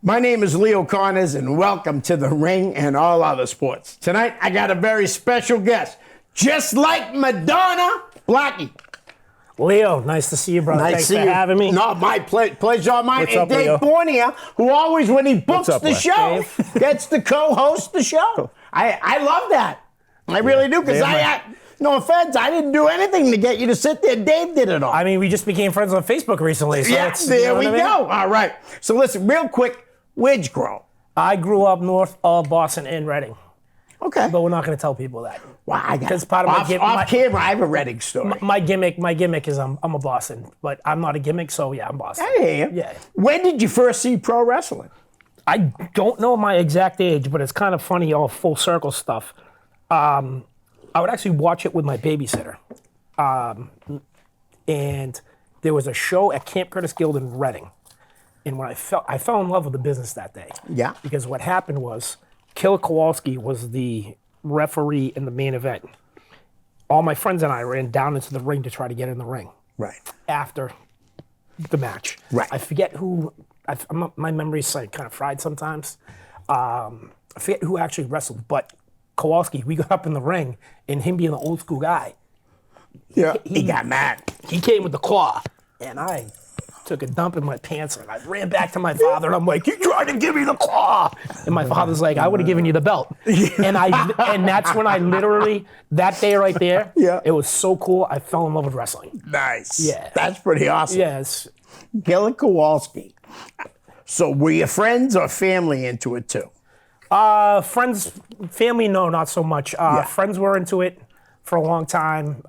My name is Leo Connors, and welcome to The Ring and All Other Sports. Tonight, I got a very special guest, just like Madonna, Blackie. Leo, nice to see you, brother. Thanks for having me. No, my pleasure on mine. What's And up, Dave Leo? Fournier, who always, when he books up, the Les? show, gets to co-host the show. I love that. I really do, because no offense, I didn't do anything to get you to sit there. Dave did it all. I mean, we just became friends on Facebook recently. So Yeah, there we go. All right. So listen, real quick, where'd you grow? I grew up north of Boston in Reading, Okay. but we're not going to tell people that. Well, I got Because part of off camera, I have a Reading story. My gimmick is I'm a Boston, but I'm not a gimmick, so yeah, I'm Boston. I hear you. Yeah. When did you first see pro wrestling? I don't know my exact age, but it's kind of funny, all full circle stuff. I would actually watch it with my babysitter. And there was a show at Camp Curtis Guild in Reading. And when I fell in love with the business that day. Yeah. Because what happened was, Killer Kowalski was the referee in the main event. All my friends and I ran down into the ring to try to get in the ring. Right. After the match. Right. I forget who, my memory's like kind of fried sometimes. I forget who actually wrestled, but Kowalski, we got up in the ring, and him being the old school guy, Yeah. He got mad. he came with the claw, and I took a dump in my pants, and I ran back to my father, and I'm like, "You tried to give me the claw," and my father's like, "I would have given you the belt," and that's when I literally, that day right there, Yeah. it was so cool. I fell in love with wrestling. Nice. Yeah. That's pretty awesome. Yes, Killer Kowalski. So were your friends or family into it too? friends, family, no, not so much. Friends were into it for a long time.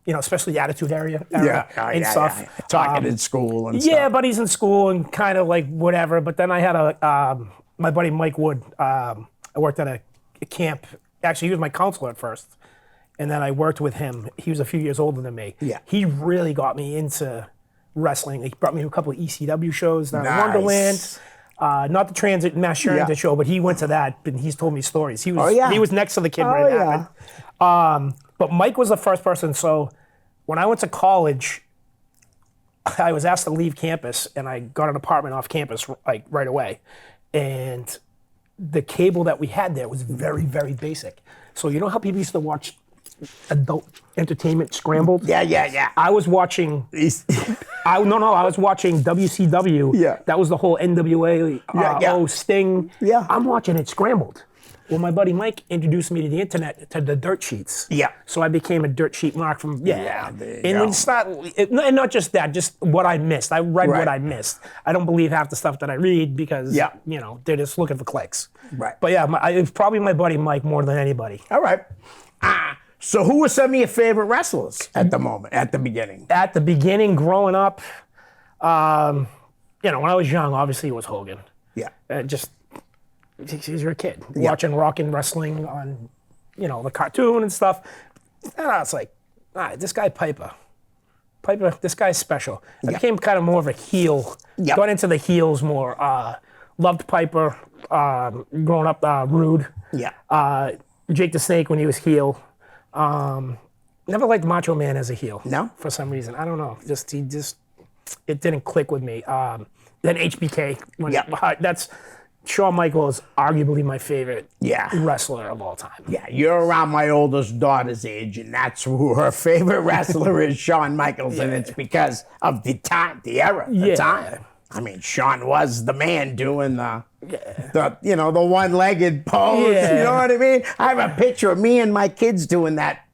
Especially the Attitude Era and stuff. Yeah. Talking in school and stuff. Yeah, buddies in school and kind of like whatever. But then I had my buddy Mike Wood. I worked at a camp. Actually, he was my counselor at first. And then I worked with him. He was a few years older than me. Yeah. He really got me into wrestling. He brought me to a couple of ECW shows down in Nice. Wonderland. Not the Mass Transit show, but he went to that and he's told me stories. He was next to the kid when it happened. But Mike was the first person. So when I went to college, I was asked to leave campus, and I got an apartment off campus like right away. And the cable that we had there was very, very basic. So you know how people used to watch adult entertainment scrambled? Yeah. I was watching. I was watching WCW. Yeah. That was the whole NWA. Sting. Yeah. I'm watching it scrambled. Well, my buddy Mike introduced me to the internet, to the dirt sheets. Yeah. So I became a dirt sheet mark from, there you And go. when it's not, and not just that, just what I missed. I read Right. what I missed. I don't believe half the stuff that I read because, they're just looking for clicks. Right. But yeah, it's probably my buddy Mike more than anybody. All right. So who were some of your favorite wrestlers at the beginning? At the beginning, growing up, when I was young, obviously it was Hogan. Yeah. Because you're a kid watching Rockin' Wrestling on, the cartoon and stuff. And I was like, this guy Piper, this guy's special. I became kind of more of a heel. Yeah. Got into the heels more. Loved Piper. Growing up, Rude. Yeah. Jake the Snake when he was heel. Never liked Macho Man as a heel. No? For some reason, I don't know. It didn't click with me. Then HBK. That's Shawn Michaels, arguably my favorite wrestler of all time. Yeah, you're around my oldest daughter's age, and that's who her favorite wrestler is, Shawn Michaels, and it's because of the time, the era, the time. I mean, Shawn was the man doing the one-legged pose. Yeah. You know what I mean? I have a picture of me and my kids doing that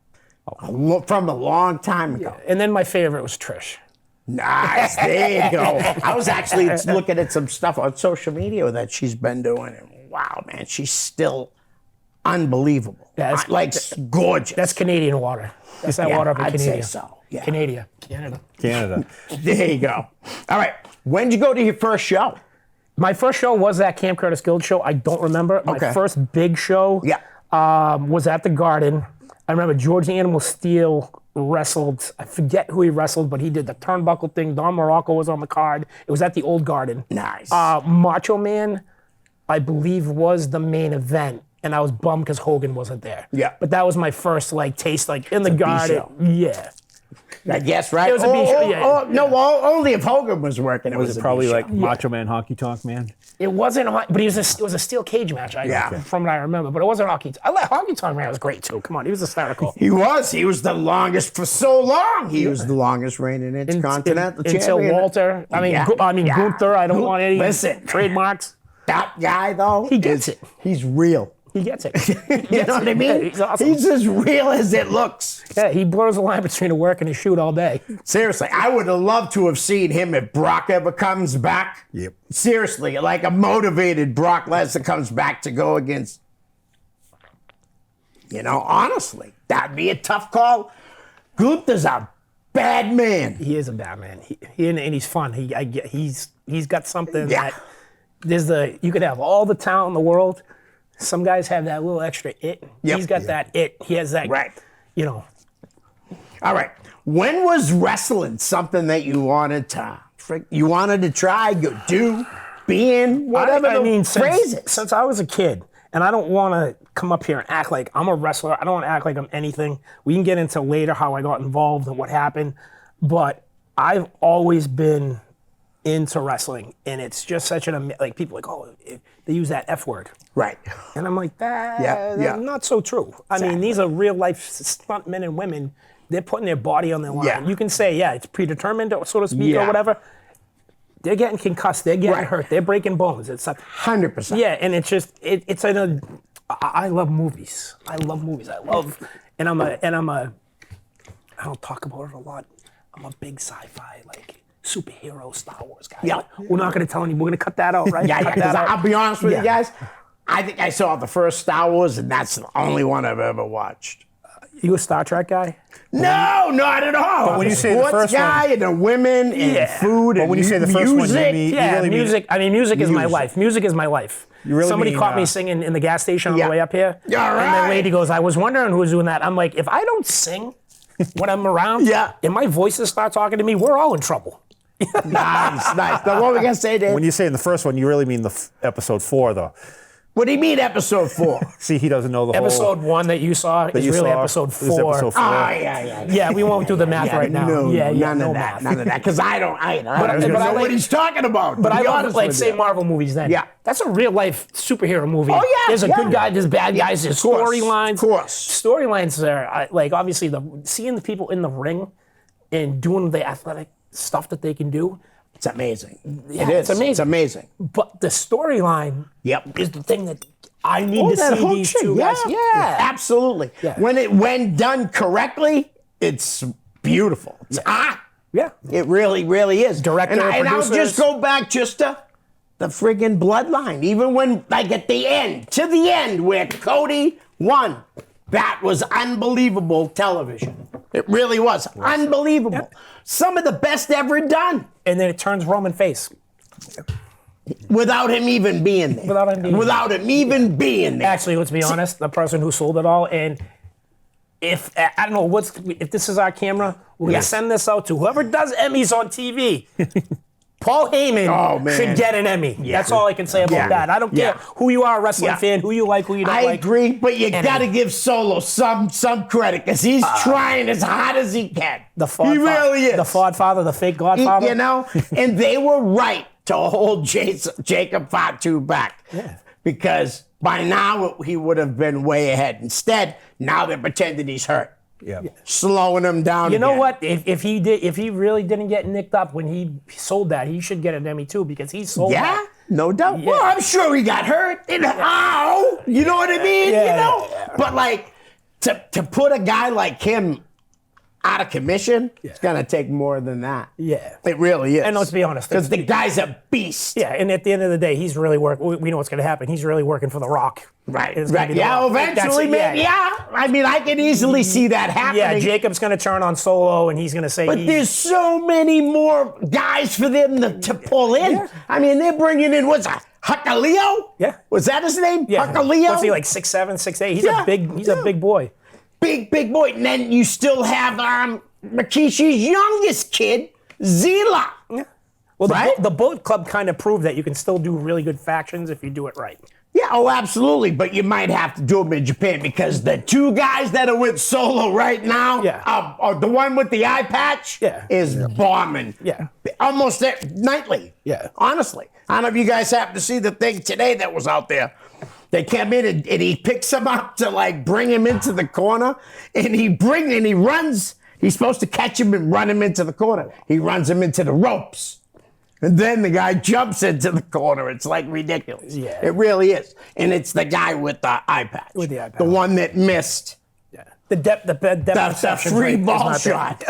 from a long time ago. And then my favorite was Trish. Nice, there you go. I was actually looking at some stuff on social media that she's been doing, and wow, man, she's still unbelievable. Yeah, gorgeous. That's Canadian water. That's that water up in I'd Canada. say so. Yeah. Canada. There you go. All right, when did you go to your first show? My first show was that Camp Curtis Guild show. I don't remember. My first big show was at the Garden. I remember George the Animal Steel wrestled. I forget who he wrestled, but he did the turnbuckle thing. Don Morocco was on the card. It was at the Old Garden. Nice. Macho Man, I believe, was the main event. And I was bummed because Hogan wasn't there. Yeah. But that was my first taste in the Garden. show. Yeah. I guess, right? It was a B-show, No, only if Hogan was working. Was it probably like Macho Man Honky Tonk Man? It wasn't, but it was a steel cage match. From what I remember, but it wasn't Honky. Honky Tonk Man was great too. Come on, he was hysterical. He was the longest for so long. He was the longest reigning intercontinental champion until Walter. Gunther. I don't want any trademarks. That guy though, he gets it. He's real. He gets it. You know what I mean? He's awesome. He's as real as it looks. Yeah, he blurs the line between a work and a shoot all day. Seriously, I would have loved to have seen him if Brock ever comes back. Yep. Seriously, like a motivated Brock Lesnar comes back to go against. Honestly, that'd be a tough call. Gunther's a bad man. He is a bad man. And he's fun. He's got something that you could have all the talent in the world. Some guys have that little extra it. Yep. He's got that it. He has that. Right. All right. When was wrestling something that you wanted to try, do, be in, whatever phrases? Since I was a kid, and I don't want to come up here and act like I'm a wrestler. I don't want to act like I'm anything. We can get into later how I got involved and what happened, but I've always been into wrestling, and it's just such like people they use that F word. Right. And I'm like, that's not so true. I mean, these are real life stunt men and women. They're putting their body on the line. Yeah. You can say, it's predetermined, so to speak, or whatever. They're getting concussed. They're getting hurt. They're breaking bones. It's like 100%. Yeah, and it's just I love movies. I don't talk about it a lot. I'm a big sci-fi superhero Star Wars guy. Yeah. We're not going to tell anyone. We're going to cut that out, right? Because I'll be honest with you guys. I think I saw the first Star Wars, and that's the only one I've ever watched. You a Star Trek guy? No, not at all. But when you say the first guy one, and the women and food and when you say the first one, you mean really music. Music is my life. Music is my life. Somebody caught me singing in the gas station on the way up here. All right. And the lady goes, I was wondering who was doing that. I'm like, if I don't sing when I'm around, and my voices start talking to me, we're all in trouble. Nice. Now, what were we going to say, Dave? When you say in the first one, you really mean the episode 4, though. What do you mean episode 4? See, he doesn't know the episode 1 that you saw is really episode 4. Is episode 4. Yeah, we won't do the math right now. None of that. Because I don't know what he's talking about. But I love, say Marvel movies then. Yeah. That's a real life superhero movie. Oh, yeah. There's a good guy, there's bad guys, there's storylines. Of course. Storylines are, obviously, seeing the people in the ring and doing the athletic stuff that they can do. It's amazing. Yeah, it's amazing. It's amazing. But the storyline is the thing that I need to see these two guys. Yeah, absolutely. Yeah. When done correctly, it's beautiful. It's it really, really is. Director, and I'll just go back to the friggin' bloodline. Even when, at the end, where Cody won. That was unbelievable television. It really was. Unbelievable. Yep. Some of the best ever done. And then it turns Roman face. Without him even being there. Without him even being there. Actually, let's be honest, the person who sold it all, and if, I don't know, if this is our camera, we're going to send this out to whoever does Emmys on TV. Paul Heyman should get an Emmy. Yeah. That's all I can say about that. I don't care who you are, a wrestling fan, who you like, who you don't like. I agree, but you got to give Solo some credit because he's trying as hard as he can. He really is. The Fodfather, the fake Godfather. And they were right to hold Jacob Fatu back. Yeah. Because by now he would have been way ahead. Instead, now they're pretending he's hurt. Yeah. Slowing him down. You know what? If he really didn't get nicked up when he sold that, he should get an Emmy too because he sold that. No doubt. Yeah. Well, I'm sure he got hurt. Ow! You know what I mean? But to put a guy like him out of commission, it's gonna take more than that. Yeah. It really is. And let's be honest. Because the guy's a beast. Yeah, and at the end of the day, he's really working. We know what's gonna happen. He's really working for The Rock. Right. Yeah, eventually, maybe. Yeah. I mean, I can easily see that happening. Yeah, Jacob's going to turn on Solo, and he's going to say. But there's so many more guys for them to pull in. Yeah. I mean, they're bringing in Huckaleo? Yeah. Was that his name? Yeah. Huckaleo? What's he, 6'7", 6'8"? He's a big boy. Big boy. And then you still have Rikishi's youngest kid, Zila. Yeah. Well, the Bullet Club kind of proved that you can still do really good factions if you do it right. Yeah, oh, absolutely. But you might have to do them in Japan because the two guys that are with Solo right now, the one with the eye patch is bombing. Yeah. Almost nightly. Yeah. Honestly. I don't know if you guys happen to see the thing today that was out there. They came in and he picks him up to like bring him into the corner, and he runs. He's supposed to catch him and run him into the corner. He runs him into the ropes. And then the guy jumps into the corner. It's like ridiculous. Yeah. It really is. And it's the guy with the eye patch. With the eye patch. The one that missed. Yeah. The depth The free ball shot.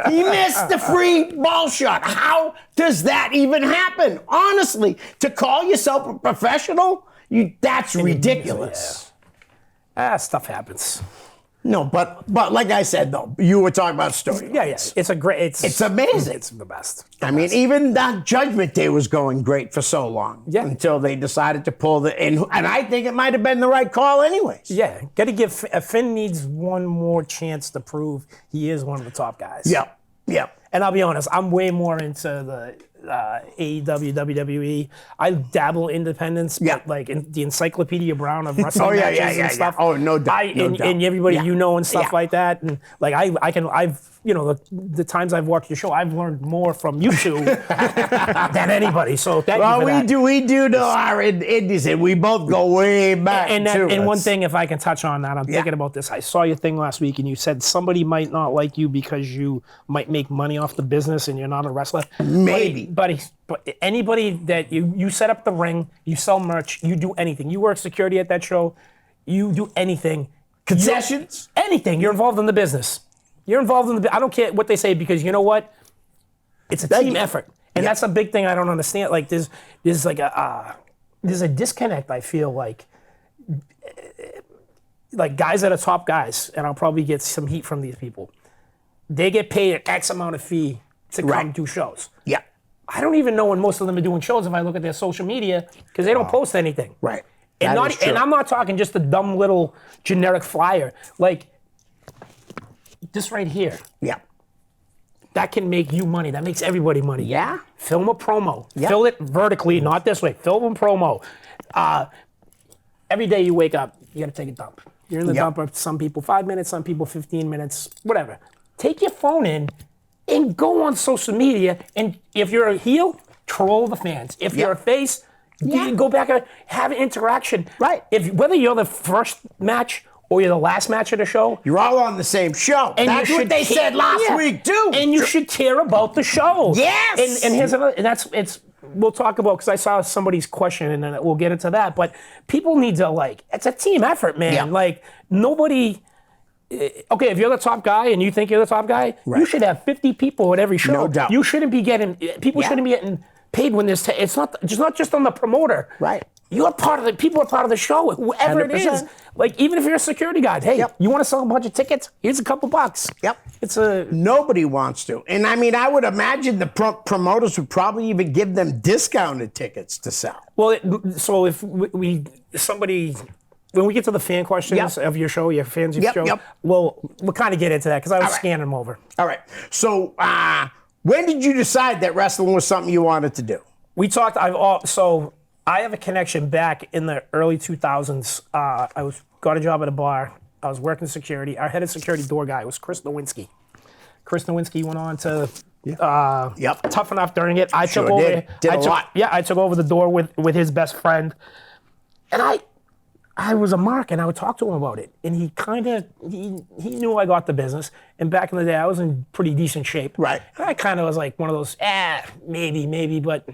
He missed the free ball shot. How does that even happen? Honestly, to call yourself a professional, that's ridiculous. Stuff happens. No, but like I said though, you were talking about story. Yeah. It's amazing. It's the best. I mean, even that Judgment Day was going great for so long. Yeah. Until they decided to pull and I think it might have been the right call anyways. Yeah. Got to give Finn needs one more chance to prove he is one of the top guys. Yep. And I'll be honest, I'm way more into the AEW, WWE. I dabble independents, but like in the Encyclopedia Brown of wrestling matches and stuff. Oh, no doubt. And everybody you know and stuff like that. And like I've the times I've watched your show, I've learned more from you two than anybody. So thank you for that. We do know our indies, and we both go way back. And one thing, if I can touch on that, I'm thinking about this. I saw your thing last week, and you said somebody might not like you because you might make money off the business and you're not a wrestler. Maybe. But anybody that you set up the ring, you sell merch, you do anything. You work security at that show, you do anything. Concessions? Anything. You're involved in the business. You're involved in I don't care what they say, because you know what? It's a team effort. And that's a big thing I don't understand. Like there's like there's a disconnect, I feel like guys that are top guys, and I'll probably get some heat from these people. They get paid an X amount of fee to come do shows. Yeah. I don't even know when most of them are doing shows if I look at their social media, because they don't post anything. Right. And I'm not talking just a dumb little generic flyer. Like this right here. Yeah. That can make you money. That makes everybody money. Yeah. Film a promo. Yeah. Fill it vertically, not this way. Film a promo. Every day you wake up, you got to take a dump. You're in the dumper. Some people 5 minutes, some people 15 minutes, whatever. Take your phone in and go on social media. And if you're a heel, troll the fans. If you're a face, go back and have an interaction. Right. Whether you're the first match or you're the last match of the show, you're all on the same show. And that's what they said last week too. And you should care about the show. Yes. And here's another. And we'll talk about, because I saw somebody's question, and then we'll get into that. But people need to it's a team effort, man. Yeah. Like nobody. Okay, if you're the top guy and you think you're the top guy, you should have 50 people at every show. No doubt. You shouldn't be getting. People shouldn't be getting paid when there's. It's not just on the promoter. Right. You're part of the people are part of the show, whoever 100%. It is. Like even if you're a security guard, hey, you want to sell a bunch of tickets? Here's a couple bucks. Yep. Nobody wants to, and I mean, I would imagine the promoters would probably even give them discounted tickets to sell. Well, so if when we get to the fan questions of your show, your fans of your show, we'll kind of get into that, because I was scanning them over. All right. So when did you decide that wrestling was something you wanted to do? We talked. I have a connection back in the early 2000s. I got a job at a bar. I was working security. Our head of security door guy was Chris Nowinski. Chris Nowinski went on to Tough Enough during it. I took over. Did a lot. Yeah, I took over the door with his best friend. And I was a mark, and I would talk to him about it. And he he knew I got the business. And back in the day, I was in pretty decent shape. Right. And I kind of was like one of those, maybe, but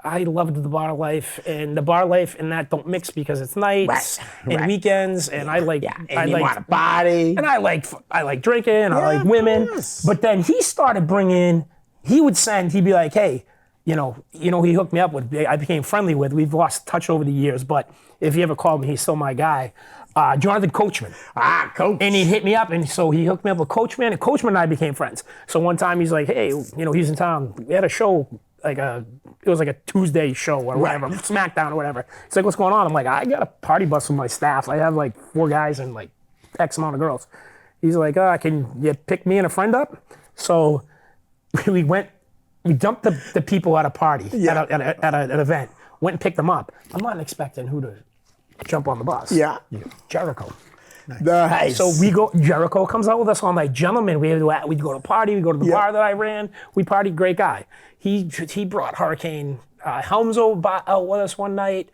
I loved the bar life, and the bar life and that don't mix, because it's nights and weekends, and I like you want a body, and I like drinking, and I like women. But then he started bringing. He'd be like, hey, he hooked me up with. I became friendly with. We've lost touch over the years, but if he ever called me, he's still my guy. Jonathan Coachman. Coach. And he hit me up, and so he hooked me up with Coachman, and Coachman and I became friends. So one time he's like, hey, he's in town. We had a show. It was like a Tuesday show or whatever, SmackDown or whatever. It's like, what's going on? I'm like, I got a party bus with my staff. I have like 4 guys and like X amount of girls. He's like, can you pick me and a friend up? So we dumped the people at a party, at an event, went and picked them up. I'm not expecting who to jump on the bus. Yeah. Jericho. Nice. So Jericho comes out with us all night. Gentlemen, we'd go to a party, we go to the bar that I ran, we partied, great guy. He brought Hurricane Helms out with us one night.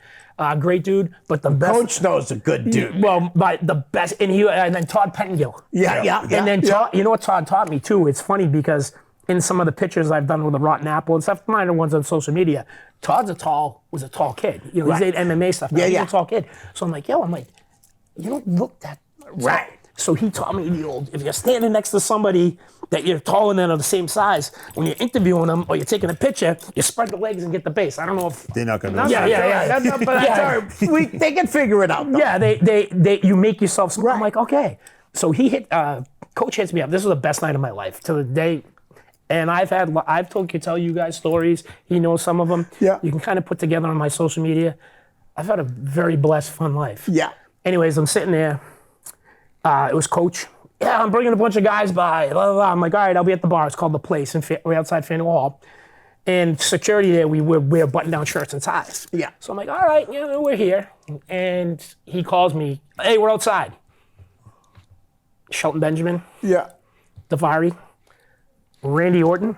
Great dude, but the best. Coach knows a good dude. Well, but the best, and then Todd Pettingill. Yeah. And then Todd, you know what Todd taught me too? It's funny because in some of the pictures I've done with the Rotten Apple and stuff, minor ones on social media, Todd was a tall kid. You know, he's did MMA stuff. He's a tall kid. So I'm like, you don't look that right. So he taught me the old, if you're standing next to somebody that you're taller than or the same size, when you're interviewing them or you're taking a picture, you spread the legs and get the base. I don't know if... They're not going to know. Yeah. But that's all right. They can figure it out, though. Yeah, you make yourself smart. I'm like, okay. So he Coach hits me up. This was the best night of my life to the day. And I've tell you guys stories. He knows some of them. Yeah. You can kind of put together on my social media. I've had a very blessed, fun life. Yeah. Anyways, I'm sitting there. It was Coach. Yeah, I'm bringing a bunch of guys by. Blah, blah, blah. I'm like, all right, I'll be at the bar. It's called The Place. We're outside Faneuil Hall. And security there, we wear button-down shirts and ties. Yeah. So I'm like, all right, we're here. And he calls me, hey, we're outside. Shelton Benjamin. Yeah. Davari. Randy Orton.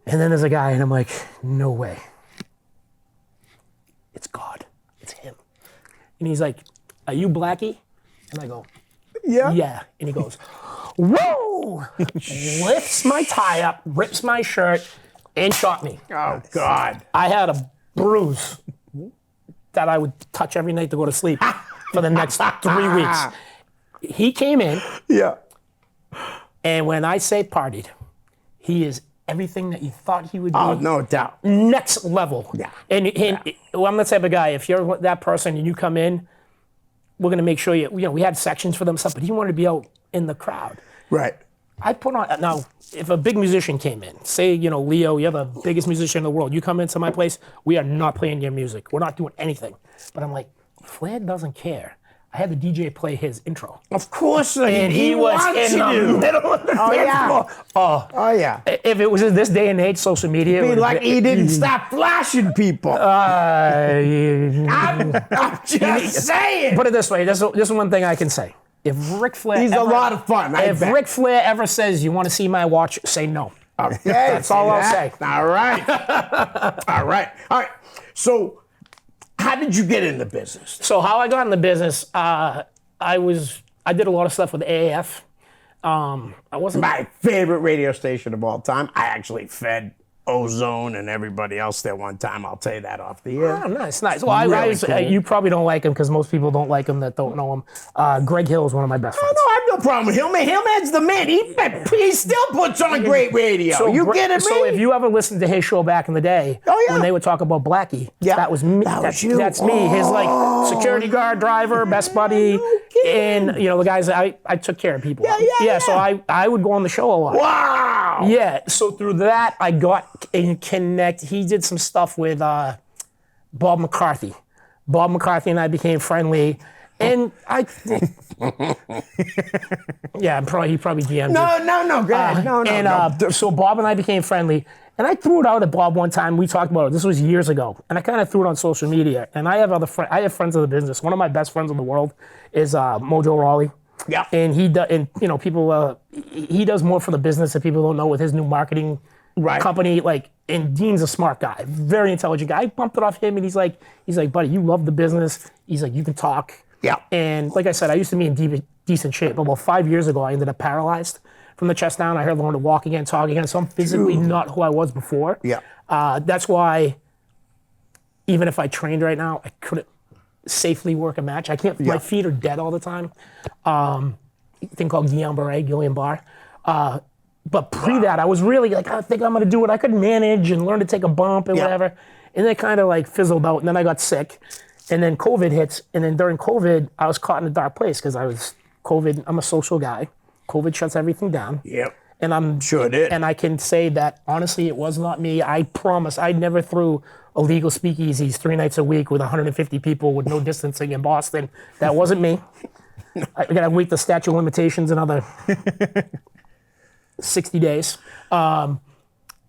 And then there's a guy, and I'm like, no way. It's God. It's him. And he's like, are you Blackie? And I go, yeah. And he goes, whoa! Lifts my tie up, rips my shirt, and shot me. Oh, God. I had a bruise that I would touch every night to go to sleep for the next 3 weeks. He came in. Yeah. And when I say partied, he is everything that you thought he would be. Oh, no doubt. Next level. Yeah. And I'm the type of guy, if you're that person and you come in, we're going to make sure we had sections for them, stuff, but he wanted to be out in the crowd. Right. I put on, now, if a big musician came in, say, Leo, you're the biggest musician in the world, you come into my place, we are not playing your music. We're not doing anything. But I'm like, Flair doesn't care. I had the DJ play his intro. Of course, and he was in the middle of the dance floor. Oh, yeah. If it was in this day and age, social media, Be like he didn't stop flashing people. I'm just saying. Put it this way. This is one thing I can say. If Ric Flair, he's a lot of fun. If Ric Flair ever says you want to see my watch, say no. Okay, that's all I'll say. All right. All right. So, how did you get in the business? So how I got in the business, I did a lot of stuff with AAF. I wasn't my favorite radio station of all time. I actually fed Ozone and everybody else there one time. I'll tell you that off the air. Oh, nice. Well, cool. You probably don't like him because most people don't like him that don't know him. Greg Hill is one of my best friends. Oh, no, I have no problem with Hillman. Hillman's the man. He still puts on great radio. So, you kidding me? So if you ever listened to his show back in the day, when they would talk about Blackie, that was me. That's me. His security guard, driver, best buddy, and the guys. I took care of people. Yeah. So I would go on the show a lot. Wow. Yeah. So through that, I got in connect. He did some stuff with Bob McCarthy. Bob McCarthy and I became friendly. And he probably DM'd No, go ahead. So Bob and I became friendly. And I threw it out at Bob one time. We talked about it. This was years ago. And I kind of threw it on social media. And I have I have friends in the business. One of my best friends in the world is Mojo Rawley. Yeah. And he does, people, he does more for the business that people don't know with his new marketing company. And Dean's a smart guy, very intelligent guy. I bumped it off him, and he's like, buddy, you love the business. He's like, you can talk. Yeah. And like I said, I used to be in decent shape. But about 5 years ago, I ended up paralyzed from the chest down. I had to learn to walk again, talk again. So I'm physically not who I was before. Yeah. That's why, even if I trained right now, I couldn't safely work a match. I can't. My feet are dead all the time. A thing called Guillain-Barré. But that, I was really like, I think I'm going to do it. I could manage and learn to take a bump and whatever. And then it kind of fizzled out. And then I got sick. And then COVID hits. And then during COVID, I was caught in a dark place because I was COVID. I'm a social guy. COVID shuts everything down. Yep. And I'm sure it did. And I can say that, honestly, it was not me. I promise. I never threw illegal speakeasies 3 nights a week with 150 people with no distancing in Boston. That wasn't me. I got to wait the statute of limitations another 60 days.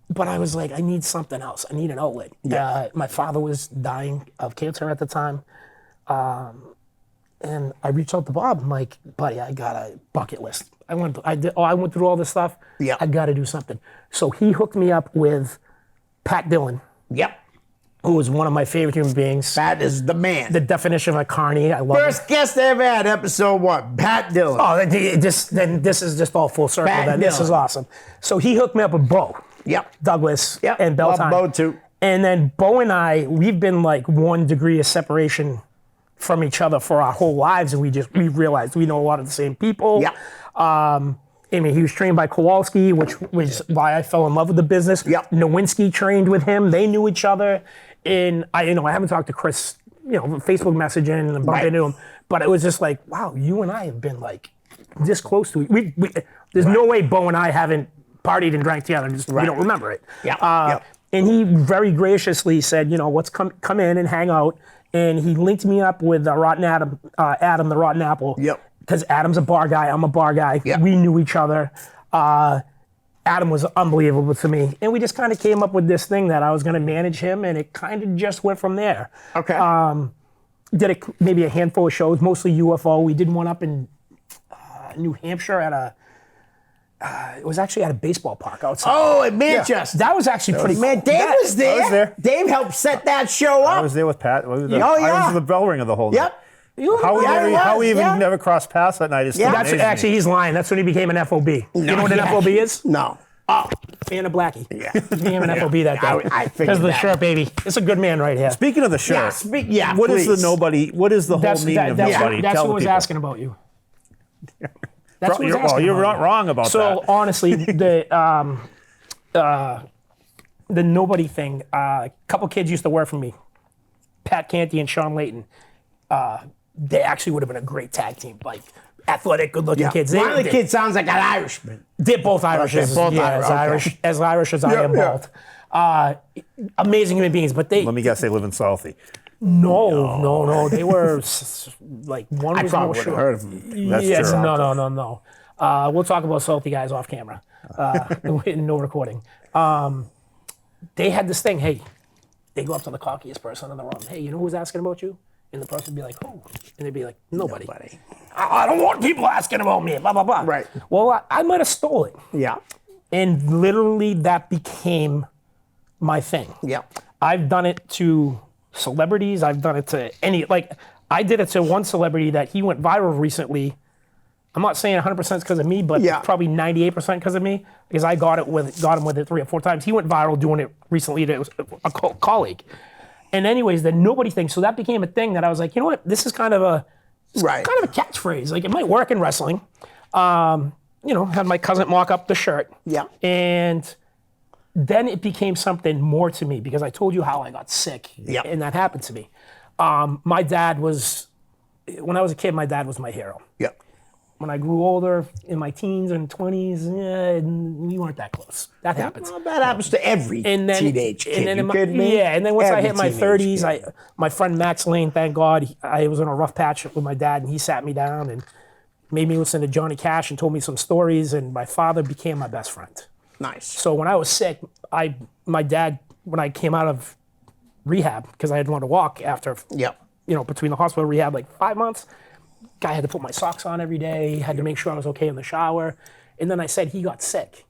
But I was like, I need something else. I need an outlet. Yeah. My father was dying of cancer at the time. And I reached out to Bob. I'm like, buddy, I got a bucket list. I went through all this stuff. Yeah. I got to do something. So he hooked me up with Pat Dillon. Yep. Who was one of my favorite human beings. Pat is the man. The definition of a carny. I love First guest I ever had, episode 1, Pat Dillon. Oh, then this is just all full circle. Pat This is Dillon. awesome. So he hooked me up with Bo. Yep. Douglas. Yep. And Love Beltime. Bo too. And then Bo and I, we've been like 1 degree of separation from each other for our whole lives, and we realized we know a lot of the same people. Yeah. I mean, he was trained by Kowalski, which was why I fell in love with the business. Yep. Nowinski trained with him. They knew each other. And I haven't talked to Chris, Facebook messaging and bumped into him, but it was just like, wow, you and I have been like this close to it. There's no way Bo and I haven't partied and drank together. Just we don't remember it. Yeah. And he very graciously said, let's come in and hang out. And he linked me up with Adam the Rotten Apple. Yep. Because Adam's a bar guy, I'm a bar guy. Yep. We knew each other. Adam was unbelievable to me. And we just kind of came up with this thing that I was going to manage him, and it kind of just went from there. Okay. Did maybe a handful of shows, mostly UFO. We did one up in New Hampshire at it was actually at a baseball park outside. Oh, in Manchester. That was actually pretty Man, Dave was there. I was there. Dave helped set that show up. I was there with Pat. I was yeah. the bell ringer the whole night. Yep. How we even never crossed paths that night is still That's amazing actually, he's lying. That's when he became an FOB. You know what an FOB is? No. Oh, fan of Blackie. Yeah. He became an FOB that day. I figured Because of the that. shirt, baby. It's a good man right here. Speaking of the shirt, what is please. the nobody? What is the whole meaning of nobody? That's Tell who was people. asking about you. That's who was asking You're about not you. wrong about So that. honestly, the nobody thing. A couple kids used to work for me, Pat Canty and Sean Layton. They actually would have been a great tag team, like athletic, good-looking kids. One of the kids sounds like an Irishman. They're both Irish. Okay, both Irish, as Irish as I am bald. Amazing human beings, but Let me guess, they live in Southie. No. They were like one I was probably more would have short. heard of him. That's Yes, true. no. We'll talk about salty guys off camera. No recording. They had this thing. Hey, they go up to the cockiest person in the room. Hey, you know who's asking about you? And the person would be like, who? And they'd be like, nobody. I don't want people asking about me. Blah blah blah. Right. Well, I might have stole it. Yeah. And literally that became my thing. Yeah. I've done it to celebrities. I've done it to I did it to one celebrity that he went viral recently. I'm not saying 100% because of me, but probably 98% because of me, because I got him with it 3 or 4 times. He went viral doing it recently to a colleague. And anyways, the nobody thing. So that became a thing that I was like, you know what? This is kind of a catchphrase. Like it might work in wrestling. Had my cousin mock up the shirt. Yeah. And then it became something more to me because I told you how I got sick. Yeah. And that happened to me. My dad was, when I was a kid, my dad was my hero. Yeah. When I grew older, in my teens and 20s, we weren't that close. That happens. Well, that happens to every teenage kid. And then you kidding me? Yeah, and then once I Every hit my teenage 30s, kid. my friend Max Lane, thank God, I was in a rough patch with my dad, and he sat me down and made me listen to Johnny Cash and told me some stories, and my father became my best friend. Nice. So when I was sick, my dad, when I came out of rehab, because I had learned to walk after, between the hospital and rehab, like 5 months, guy had to put my socks on every day, had to make sure I was okay in the shower. And then I said he got sick,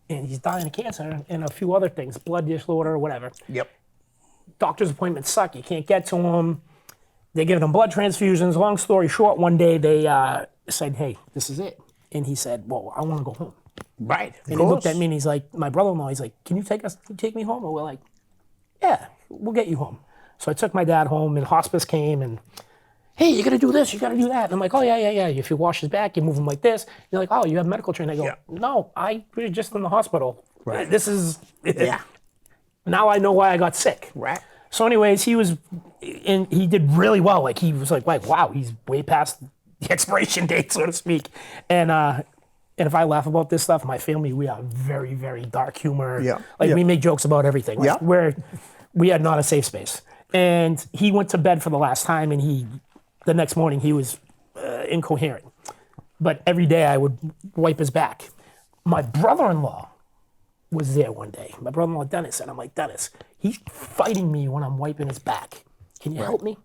and he's dying of cancer and a few other things, blood disorder, whatever. Yep. Doctor's appointments suck. You can't get to him. They're giving him blood transfusions. Long story short, one day they said, hey, this is it. And he said, well, I want to go home. Right. And he looked at me and he's like, my brother-in-law, he's like, can you take me home? And we're like, yeah, we'll get you home. So I took my dad home, and hospice came, and hey, you got to do this, you got to do that. And I'm like, oh, yeah. If you wash his back, you move him like this. You're like, oh, you have medical training. I go, no, I was just in the hospital. Right. This is, now I know why I got sick. Right. So anyways, he did really well. Like, he was like, wow, he's way past the expiration date, so to speak. And if I laugh about this stuff, my family, we are very, very dark humor. Yeah. We make jokes about everything. Like, we are not a safe space. And he went to bed for the last time, and the next morning he was incoherent. But every day I would wipe his back. My brother-in-law was there one day. My brother-in-law, Dennis, and I'm like, Dennis, he's fighting me when I'm wiping his back. Can you help me?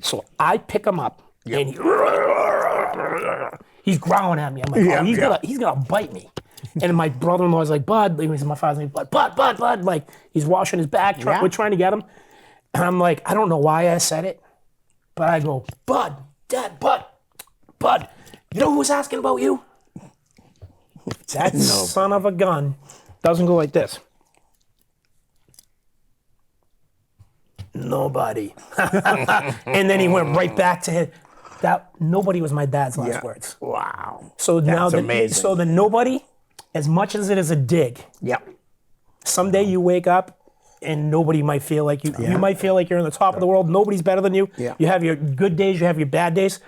So I pick him up, and he's growling at me. I'm like, he's gonna bite me. And my brother-in-law's like, Bud, my father's name, Bud. Like, he's washing his back. We're trying to get him. And I'm like, I don't know why I said it, but I go, Bud, Dad, Bud. You know who was asking about you? That son of a gun doesn't go like this. Nobody. And then he went right back to him. That nobody was my dad's last words. Wow. So now amazing. So the nobody, as much as it is a dig. Yep. Someday you wake up and nobody might feel like you. You might feel like you're in the top of the world. Nobody's better than you. Yeah. You have your good days. You have your bad days.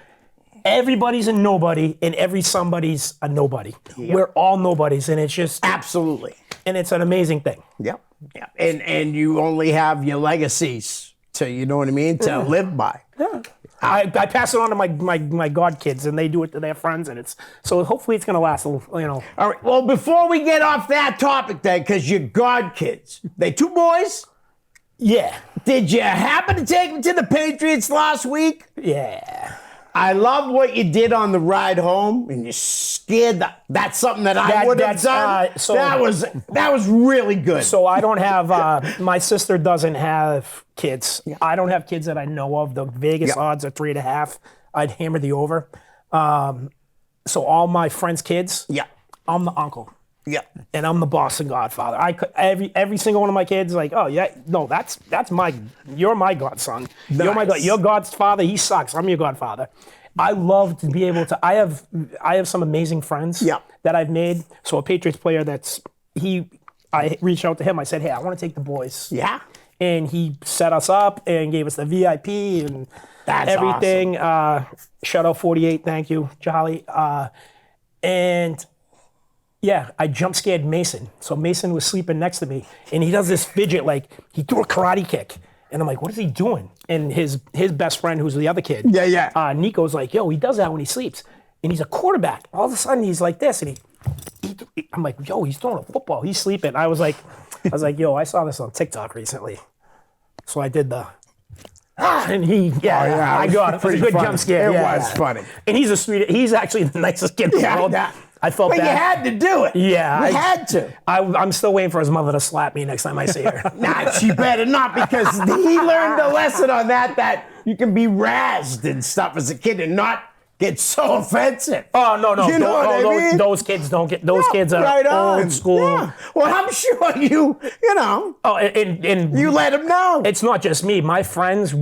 Everybody's a nobody, and every somebody's a nobody. Yep. We're all nobodies, and it's just absolutely. And it's an amazing thing. Yep. Yeah. And you only have your legacies to, you know what I mean, to live by. Yeah. I pass it on to my god kids, and they do it to their friends, and so hopefully it's gonna last a little, you know. All right. Well, before we get off that topic, then, because your god kids, they 2 boys. Yeah. Did you happen to take them to the Patriots last week? Yeah. I love what you did on the ride home, and you scared that's something that I would have done. So that was really good. So I don't have. My sister doesn't have kids. Yeah. I don't have kids that I know of. The Vegas odds are 3.5. I'd hammer the over. So all my friends' kids. Yeah. I'm the uncle. Yeah. And I'm the Boston Godfather. Every single one of my kids, like, oh yeah, no, that's you're my godson. Nice. You're my god. Your godfather, he sucks. I'm your godfather. I love to be able to. I have some amazing friends that I've made. So a Patriots player I reached out to him. I said, hey, I want to take the boys. Yeah. And he set us up and gave us the VIP and that's everything. Awesome. Shout out 48, thank you, Charlie. And yeah, I jump scared Mason. So Mason was sleeping next to me, and he does this fidget, like he threw a karate kick. And I'm like, what is he doing? And his best friend, who's the other kid, Nico's like, yo, he does that when he sleeps. And he's a quarterback. All of a sudden, he's like this, and I'm like, yo, he's throwing a football. He's sleeping. I was like, yo, I saw this on TikTok recently. So I did and I got it. It was a good jump scare. It was funny. And he's actually the nicest kid in the world. I felt bad. But you had to do it. Yeah. You had to. I'm still waiting for his mother to slap me next time I see her. Nah, she better not, because he learned a lesson on that you can be razzed and stuff as a kid and not get so offensive. Oh, no. You know what I mean? Those kids don't get, those kids are right old school. Yeah. Well, I'm sure you know. Oh, and you let them know. It's not just me. My friends,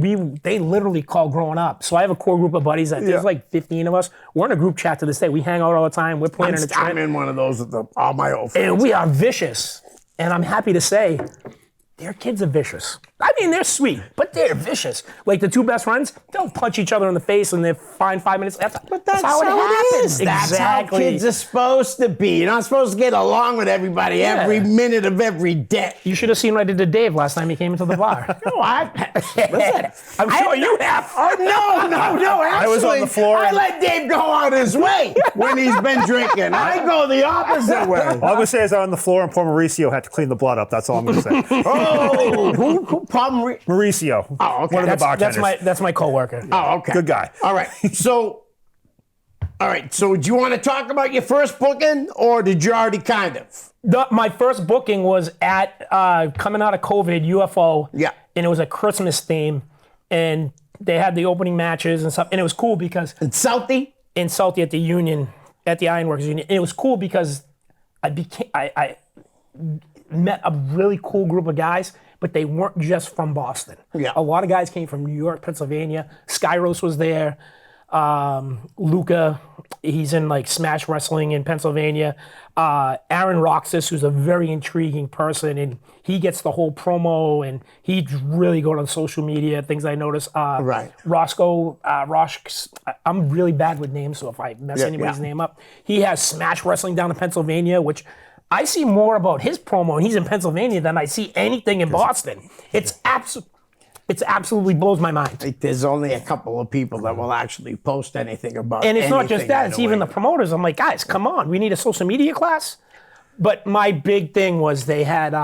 they literally call growing up. So I have a core group of buddies that there's like 15 of us. We're in a group chat to this day. We hang out all the time. We're playing in a trip. I'm in one of those with all my old friends. And we are vicious. And I'm happy to say, their kids are vicious. I mean, they're sweet, but they're vicious. Like the 2 best friends, they'll punch each other in the face and they're fine 5 minutes. But that's how it happens. That's how kids are supposed to be. You're not supposed to get along with everybody every minute of every day. You should have seen what I did to Dave last time he came into the bar. Listen, I'm sure you have. Oh, no. Actually, I was on the floor. I let Dave go on his way when he's been drinking. I go the opposite way. All I'm going to say is I was on the floor and poor Mauricio had to clean the blood up. That's all I'm going to say. Oh, who Mauricio. Oh, okay. One of the bartenders. That's my coworker. Oh, okay. Good guy. All right. So do you want to talk about your first booking, or did you already kind of? My first booking was at coming out of COVID, UFO. Yeah. And it was a Christmas theme, and they had the opening matches and stuff, and it was cool because in Southie at the Union, at the Ironworkers Union. And it was cool because I met a really cool group of guys, but they weren't just from Boston. Yeah. A lot of guys came from New York, Pennsylvania. Skyros was there. Luca, he's in like Smash Wrestling in Pennsylvania. Aaron Roxas, who's a very intriguing person, and he gets the whole promo, and he's really good on social media, things I notice. Right. Roscoe, I'm really bad with names, so if I mess anybody's name up. He has Smash Wrestling down in Pennsylvania, I see more about his promo, and he's in Pennsylvania, than I see anything in Boston. It absolutely blows my mind. Like, there's only a couple of people that will actually post anything about And it's not just that, it's even the way. promoters. I'm like, guys, come on, we need a social media class. But my big thing was they had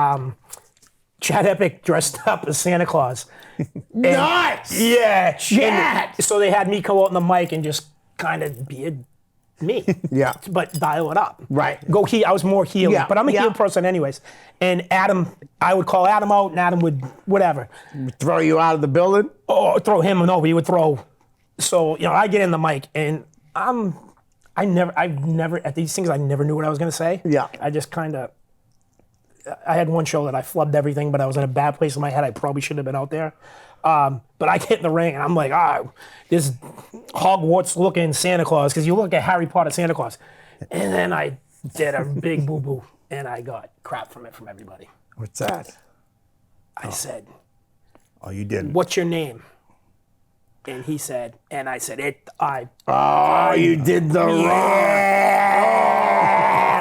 Chad Epic dressed up as Santa Claus. Nice. Yeah, Chad. So they had me come out on the mic and just kind of be me. Yeah. But dial it up. Right. Go heel. I was more heel, Yeah. but I'm a heel person anyways. And Adam, I would call Adam out, and Adam would whatever. Throw you out of the building? Or throw him. No, he would throw. So I get in the mic, and I've never at these things I never knew what I was gonna say. Yeah. I just kind of. I had one show that I flubbed everything, but I was in a bad place in my head. I probably shouldn't have been out there. But I get in the ring, and I'm like, this Hogwarts-looking Santa Claus, because you look at Harry Potter Santa Claus. And then I did a big boo-boo, and I got crap from everybody. What's that? I said, Oh, you didn't. what's your name? And he said, and I said, Oh, you did the wrong.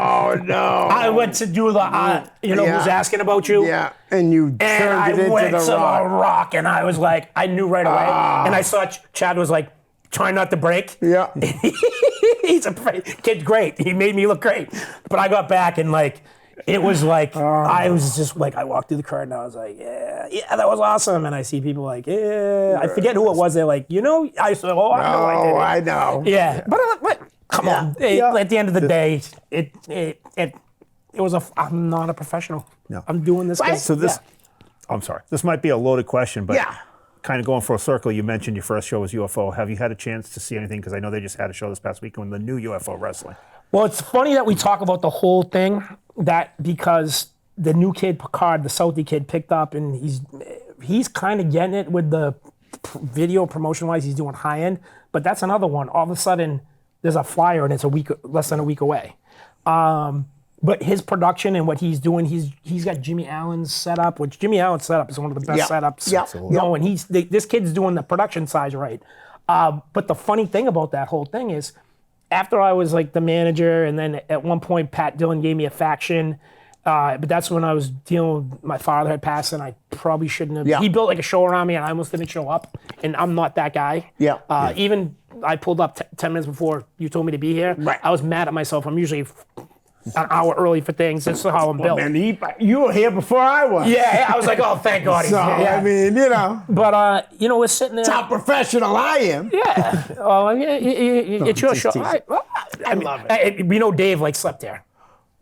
Oh, no. I went to do the, who's asking about you? Yeah, and you turned it into the rock. And I was like, I knew right away. And I saw Chad was like, trying not to break. Yeah. He's a kid's great. He made me look great. But I got back and it was like, I was just like, I walked through the curtain and I was like, yeah, that was awesome. And I see people like, yeah, I forget who it was. They're like, I said, oh, I know I did it. I know. Yeah. But come on. At the end of the day, it was I'm not a professional. No. I'm doing this. So I'm sorry. This might be a loaded question, but kind of going for a circle, you mentioned your first show was UFO. Have you had a chance to see anything? Because I know they just had a show this past weekend, the new UFO wrestling. Well, it's funny that we talk about the whole thing, because the new kid, Picard, the Southie kid, picked up, and he's kind of getting it with the video promotion-wise. He's doing high-end, but that's another one. All of a sudden, there's a flyer, and it's less than a week away. But his production and what he's doing, he's got Jimmy Allen's setup, which Jimmy Allen's setup is one of the best setups. Yeah. And this kid's doing the production size right. But the funny thing about that whole thing is, after I was like the manager, and then at one point Pat Dillon gave me a faction, but that's when I was dealing with my father had passed, and I probably shouldn't have. Yeah. He built like a show around me, and I almost didn't show up, and I'm not that guy. Even I pulled up 10 minutes before you told me to be here. Right. I was mad at myself. I'm usually an hour early for things. That's how I'm built. Man, you were here before I was. Yeah, I was like, oh, thank God he's So, here. Yeah. I mean, But, we're sitting there. That's how professional I am. Yeah. It's your show. I love it. Dave slept there.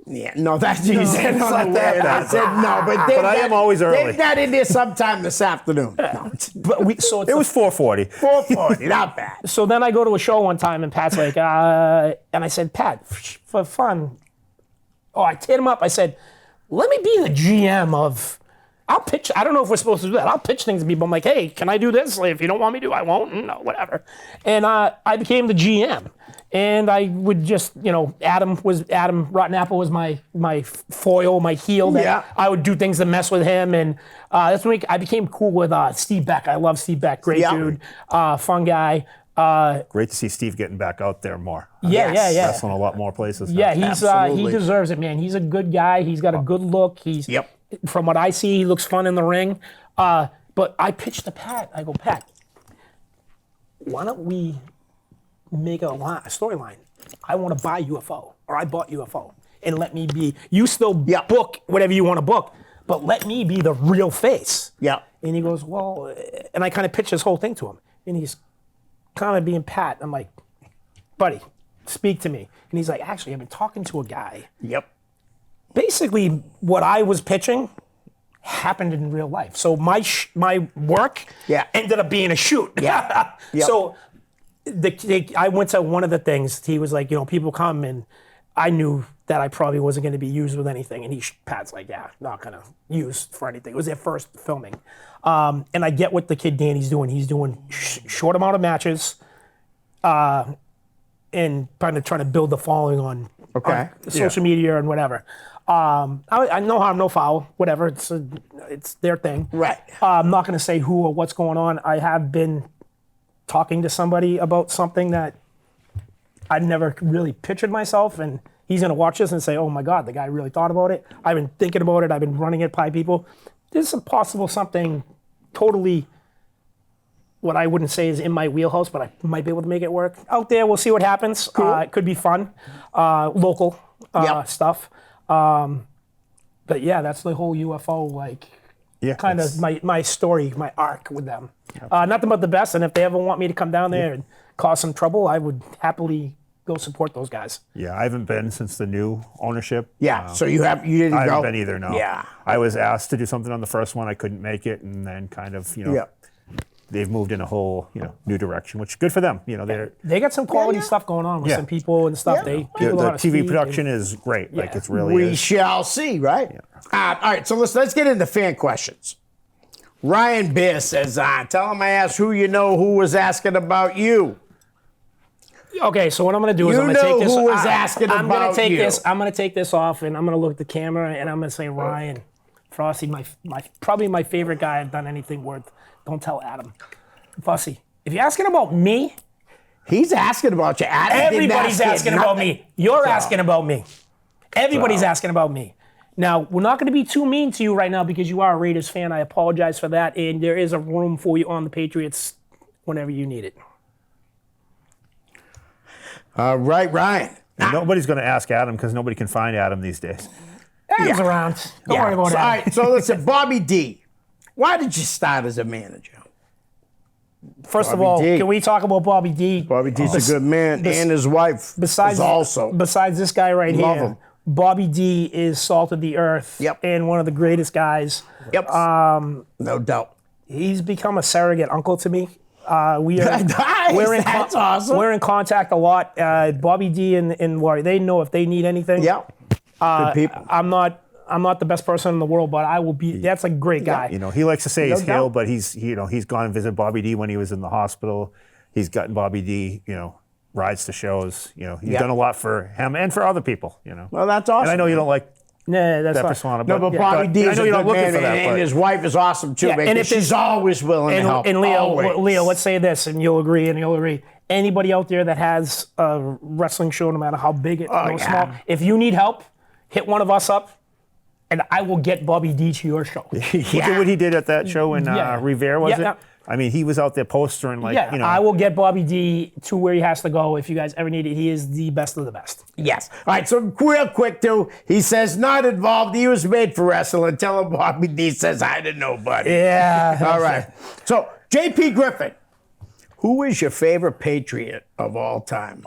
Yeah, no, that's he said slept there. I said no, but I am always early. They've got in there sometime this afternoon. No. But it was 4:40. 4:40, not bad. So then I go to a show one time, and Pat's like, and I said, Pat, for fun. Oh, I teared him up. I said, let me be the GM of, I'll pitch. I don't know if we're supposed to do that. I'll pitch things to people. I'm like, hey, can I do this? If you don't want me to, I won't. No, whatever. And I became the GM. And I would just, Adam Rottenapple was my foil, my heel. That I would do things to mess with him. And that's when I became cool with Steve Beck. I love Steve Beck. Great dude. Fun guy. Great to see Steve getting back out there more. Yeah. Wrestling a lot more places. Yeah, he deserves it, man. He's a good guy. He's got a good look. From what I see, he looks fun in the ring. But I pitched to Pat. I go, Pat, why don't we make a storyline? I want to buy UFO, or I bought UFO, and let me be. You still book whatever you want to book, but let me be the real face. Yeah. And he goes, well, and I kind of pitched this whole thing to him, and he's kind of being Pat. I'm like, buddy, speak to me. And he's like, actually, I've been talking to a guy. Yep. Basically, what I was pitching happened in real life. So my work ended up being a shoot. Yeah. Yep. So I went to one of the things. He was like, people come, and I knew that I probably wasn't going to be used with anything. And Pat's like, not going to use for anything. It was their first filming. And I get what the kid Danny's doing. He's doing short amount of matches, and kind of trying to build the following on social media and whatever. I no harm, no foul, whatever. It's their thing. Right. I'm not going to say who or what's going on. I have been talking to somebody about something that I've never really pictured myself, and he's going to watch this and say, oh my God, the guy really thought about it. I've been thinking about it. I've been running it by people. This is possible something totally what I wouldn't say is in my wheelhouse, but I might be able to make it work. Out there, we'll see what happens. Cool. It could be fun. Local stuff. But yeah, that's the whole UFO kind of my story, my arc with them. Nothing but the best. And if they ever want me to come down there and cause some trouble, I would happily go support those guys. Yeah, I haven't been since the new ownership. Yeah, so you didn't go? I haven't been either, no. Yeah. I was asked to do something on the first one. I couldn't make it, and then kind of, they've moved in a whole, new direction, which is good for them. They got some quality stuff going on with some people and stuff. The TV production is great. Like, it's really We shall see, right? Yeah. All right, so let's get into fan questions. Ryan Beer says, tell him I asked who you know who was asking about you. Okay, so what I'm going to do is I'm going to take this. Who was asking I'm about going to take you. this. I'm going to take this off, and I'm going to look at the camera, and I'm going to say Ryan Frosty, probably my favorite guy I've done anything worth. Don't tell Adam. Fussy, if you're asking about me, he's asking about you. Adam everybody's asking about me. You're asking about me. Everybody's asking about me. Now, we're not going to be too mean to you right now because you are a Raiders fan. I apologize for that, and there is a room for you on the Patriots whenever you need it. Right, Ryan. Nobody's going to ask Adam because nobody can find Adam these days. Adam's around. Don't worry about that. All right, so listen, Bobby D. Why did you start as a manager? First of all, can we talk about Bobby D? Bobby D's a good man, and his wife is also. Besides this guy right Love here, him. Bobby D is salt of the earth and one of the greatest guys. Yep. No doubt. He's become a surrogate uncle to me. That's awesome. We're in contact a lot. Bobby D and Warrior, they know if they need anything. Yeah. Good people. I'm not the best person in the world, but I will be. That's a great guy. He likes to say he's Hill, but he's gone and visited Bobby D when he was in the hospital. He's gotten Bobby D, rides to shows. He's done a lot for him and for other people. Well, that's awesome. And I know you don't like that's that fine. persona, but Bobby D is a good man, and his wife is awesome too. And she's always willing to help. And Leo, let's say this, and you'll agree. Anybody out there that has a wrestling show, no matter how big it or small, if you need help, hit one of us up. And I will get Bobby D to your show. Look at what he did at that show in Revere, was it? I mean, he was out there postering I will get Bobby D to where he has to go if you guys ever need it. He is the best of the best. Yes. All right, so real quick, too, he says, not involved. He was made for wrestling. Tell him Bobby D says hi to nobody. Yeah. All right. So, J.P. Griffin, who is your favorite Patriot of all time?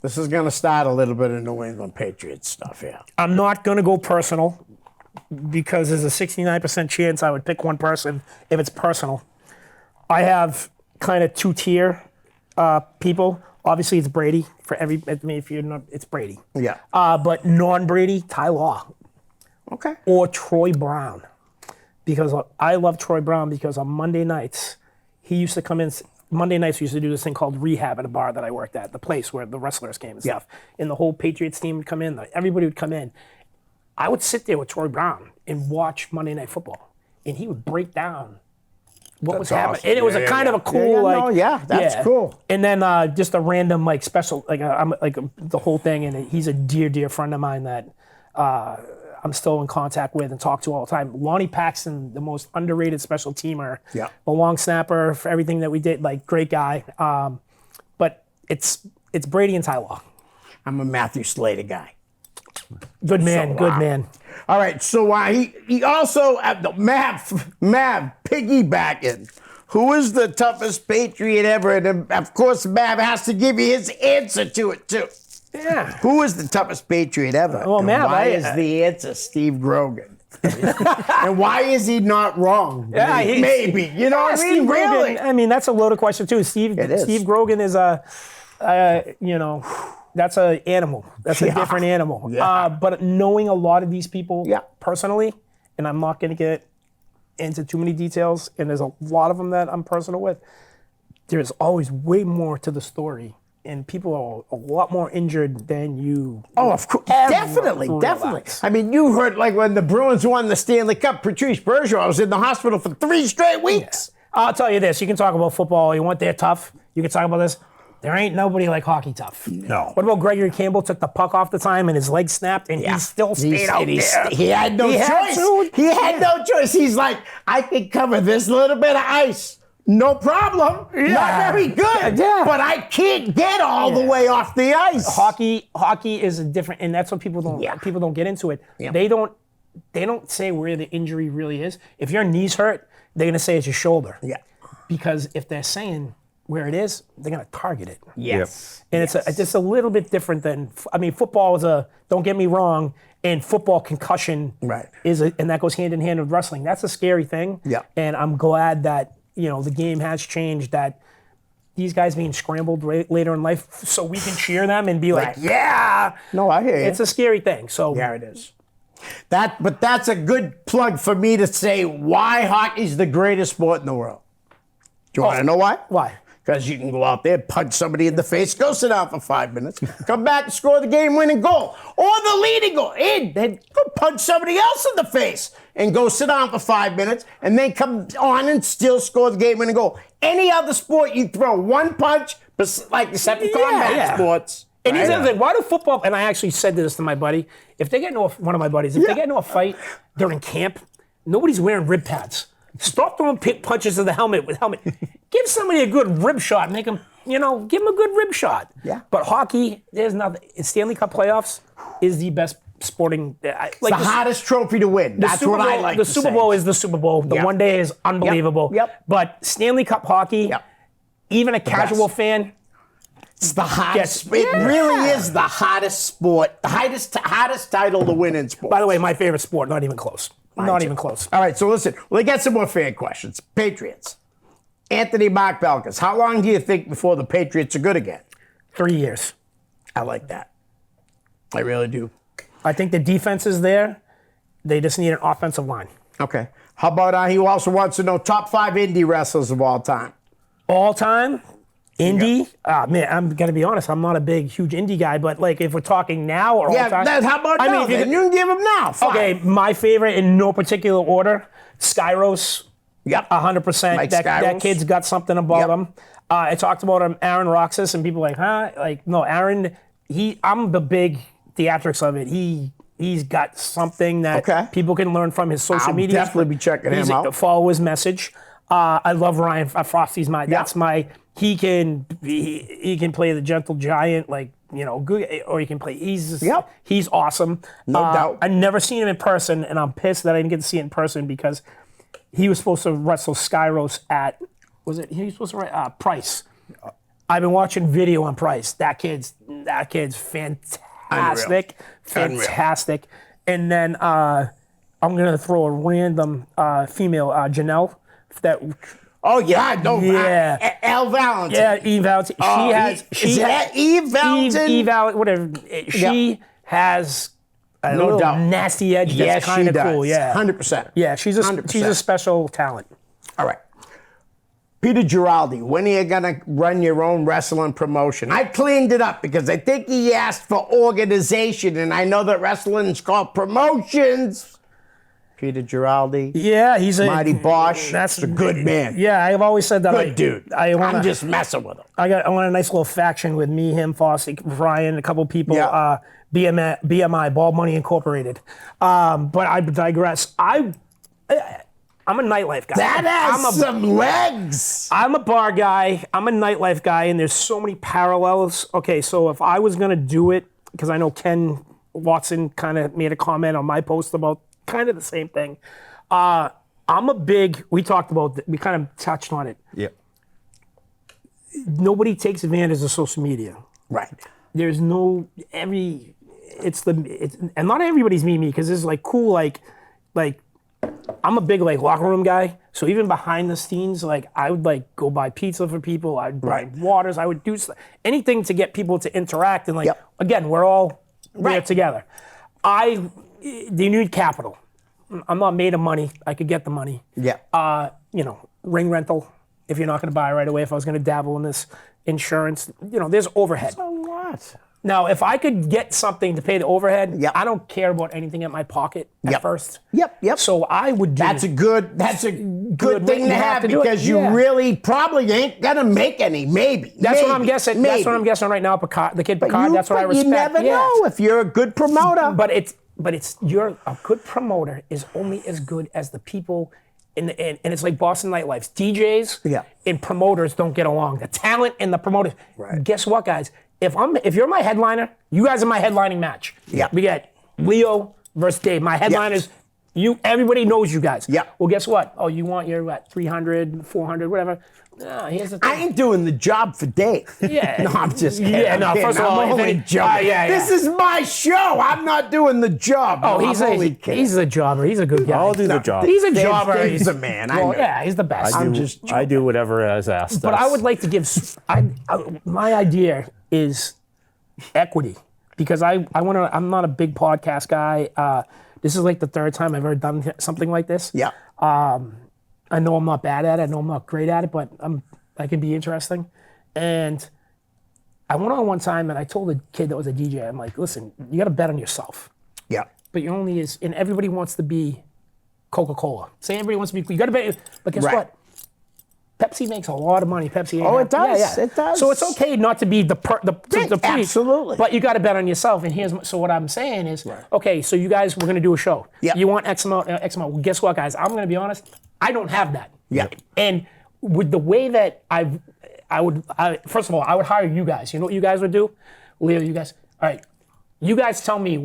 This is going to start a little bit of New England Patriots stuff here. I'm not going to go personal because there's a 69% chance I would pick one person if it's personal. I have kind of two-tier people. Obviously, it's Brady. If you're not, it's Brady. Yeah. But non-Brady, Ty Law. Okay. Or Troy Brown. Because I love Troy Brown because on Monday nights, he used to come in. Monday nights, we used to do this thing called rehab at a bar that I worked at, the place where the wrestlers came and stuff. And the whole Patriots team would come in. Everybody would come in. I would sit there with Troy Brown and watch Monday Night Football. And he would break down what was happening. And it was a kind of a cool, that's cool. And then just a random, special, the whole thing. And he's a dear friend of mine that I'm still in contact with and talk to all the time. Lonnie Paxton, the most underrated special teamer. Yeah. The long snapper for everything that we did, great guy. But it's Brady and Ty Law. I'm a Matthew Slater guy. Good man, good man. All right, so he also, Mav piggybacking. Who is the toughest Patriot ever? And of course, Mav has to give you his answer to it, too. Yeah. Who is the toughest Patriot ever? Well, Mav, why is the answer Steve Grogan? And why is he not wrong? Yeah, maybe. You know what I mean? Really? I mean, that's a loaded question, too. Steve Grogan is that's an animal. That's a different animal. Yeah. But knowing a lot of these people personally, and I'm not going to get into too many details, and there's a lot of them that I'm personal with, there's always way more to the story. And people are a lot more injured than you. Oh, of course. Definitely. I mean, you heard when the Bruins won the Stanley Cup, Patrice Bergeron was in the hospital for 3 straight weeks. Yeah. I'll tell you this. You can talk about football. You want they're tough. You can talk about this. There ain't nobody like hockey tough. No. What about Gregory Campbell took the puck off the time and his leg snapped and he still stayed out there? He had no choice. He had no choice. He's like, I can cover this little bit of ice. No problem. Yeah. Not very good. Yeah. But I can't get all the way off the ice. Hockey is a different, and that's what people don't get into it. Yeah. They don't they don't say where the injury really is. If your knee's hurt, they're going to say it's your shoulder. Yeah. Because if they're saying where it is, they're going to target it. Yes. And it's just a little bit different than, I mean, football is don't get me wrong, and football concussion and that goes hand in hand with wrestling. That's a scary thing. Yeah. And I'm glad that, the game has changed, that these guys being scrambled later in life so we can cheer them and be like, yeah. No, I hear you. It's a scary thing. So yeah, it is. But that's a good plug for me to say why hockey's the greatest sport in the world. Do you want to know why? Why? Because you can go out there, punch somebody in the face, go sit down for 5 minutes, come back and score the game-winning goal, or the leading goal, and then go punch somebody else in the face and go sit down for 5 minutes, and then come on and still score the game-winning goal. Any other sport, you throw one punch, except for combat sports. And here's the other thing, why do football, and I actually said this to my buddy, if they get into one of my buddies, if they get into a fight during camp, nobody's wearing rib pads. Stop throwing punches to the helmet with helmet. Give somebody a good rib shot. Make them, give them a good rib shot. Yeah. But hockey, there's nothing. Stanley Cup playoffs is the best sporting. It's the hottest trophy to win. That's what I like to say. The Super Bowl is the Super Bowl. The one day is unbelievable. Yep. But Stanley Cup hockey, even a casual fan, it's the hottest. It really is the hottest sport. The hottest title to win in sport. By the way, my favorite sport. Not even close. Not even close. All right, so listen. They got some more fan questions. Patriots. Anthony Mark Belkis. How long do you think before the Patriots are good again? 3 years. I like that. I really do. I think the defense is there. They just need an offensive line. Okay. How about he also wants to know top 5 indie wrestlers of all time? All time? Indie? Man, I'm going to be honest. I'm not a huge indie guy, but if we're talking now or all time. Yeah, how about now? You can give him now. Fine. Okay, my favorite in no particular order, Skyros. Yep. 100%. That kid's got something above him. I talked about him, Aaron Roxas, and people are like, huh? No, Aaron, I'm the big theatrics of it. He's got something that people can learn from his social media. I'll definitely be checking him out. Follow his message. I love Ryan Frosty's that's my. He can play the gentle giant, good, or he can play. He's awesome. No doubt. I've never seen him in person, and I'm pissed that I didn't get to see it in person because he was supposed to wrestle Skyros at. He was supposed to wrestle Price. I've been watching video on Price. That kid's fantastic, fantastic. And then I'm gonna throw a random female Janelle that. Oh yeah, no. Yeah, Elle Valentin. Yeah, Eve Valentin. Is that Eve Valentin? Eve Valentin, whatever. She has a little nasty edge that's kind of cool. Yeah, 100%. Yeah, she's a special talent. All right. Peter Giraldi, when are you gonna run your own wrestling promotion? I cleaned it up because I think he asked for organization, and I know that wrestling's called promotions. Peter Giraldi. Yeah, he's a Mighty Bosch. That's a good man. Yeah, I've always said that. Good dude. I'm just messing with him. I want a nice little faction with me, him, Fossey, Ryan, a couple people. Yeah. BMI, Bald Money Incorporated. But I digress. I'm a nightlife guy. That has some legs. I'm a bar guy. I'm a nightlife guy, and there's so many parallels. Okay, so if I was gonna do it, because I know Ken Watson kind of made a comment on my post about kind of the same thing. We talked about, we kind of touched on it. Yeah. Nobody takes advantage of social media. Right. There's no, and not everybody's me, because it's cool, I'm a big locker room guy. So even behind the scenes, I would go buy pizza for people. I'd buy waters. I would do anything to get people to interact. And again, we're all there together. They need capital. I'm not made of money. I could get the money. Yeah. Ring rental, if you're not going to buy right away. If I was going to dabble in this, insurance, there's overhead. So what? Now, if I could get something to pay the overhead, I don't care about anything in my pocket at first. Yep. So I would do. That's a good thing to have because you really probably ain't gonna make any. Maybe. That's what I'm guessing. Maybe. That's what I'm guessing right now. Picard, the kid Picard. That's what I respect. You never know if you're a good promoter. But you're a good promoter is only as good as the people. And it's like Boston nightlife. DJs and promoters don't get along. The talent and the promoters. Right. Guess what, guys? If you're my headliner, you guys are my headlining match. Yeah. We got Leo versus Dave. My headliners Everybody knows you guys. Yeah. Well, guess what? Oh, you want your 300, 400, whatever. No, here's the thing. I ain't doing the job for Dave. Yeah. No, I'm just kidding. Yeah, no, first of all, I'm only joking. This is my show. I'm not doing the job. Oh, No, he's I'm only kidding. he's a jobber. He's a good guy. I'll do the job. He's a jobber. Dave's a man. I know. Yeah, he's the best. I do whatever is asked. But I would like to give. My idea is equity, because I want to. I'm not a big podcast guy. This is like the third time I've ever done something like this. Yeah. I know I'm not bad at it. I know I'm not great at it, but I can be interesting. And I went on one time and I told a kid that was a DJ, I'm like, listen, you got to bet on yourself. Yeah. But you only is, and everybody wants to be Coca-Cola. Say everybody wants to be, you got to bet, but guess what? Pepsi makes a lot of money. Pepsi. Oh, it does. It does. So it's okay not to be the preach, absolutely. but you got to bet on yourself. And so what I'm saying is, okay, so you guys, we're going to do a show. Yeah. You want X amount, X amount. Well, guess what, guys? I'm going to be honest. I don't have that. Yeah. And with the way that first of all, I would hire you guys. You know what you guys would do? Leo, you guys, all right. You guys tell me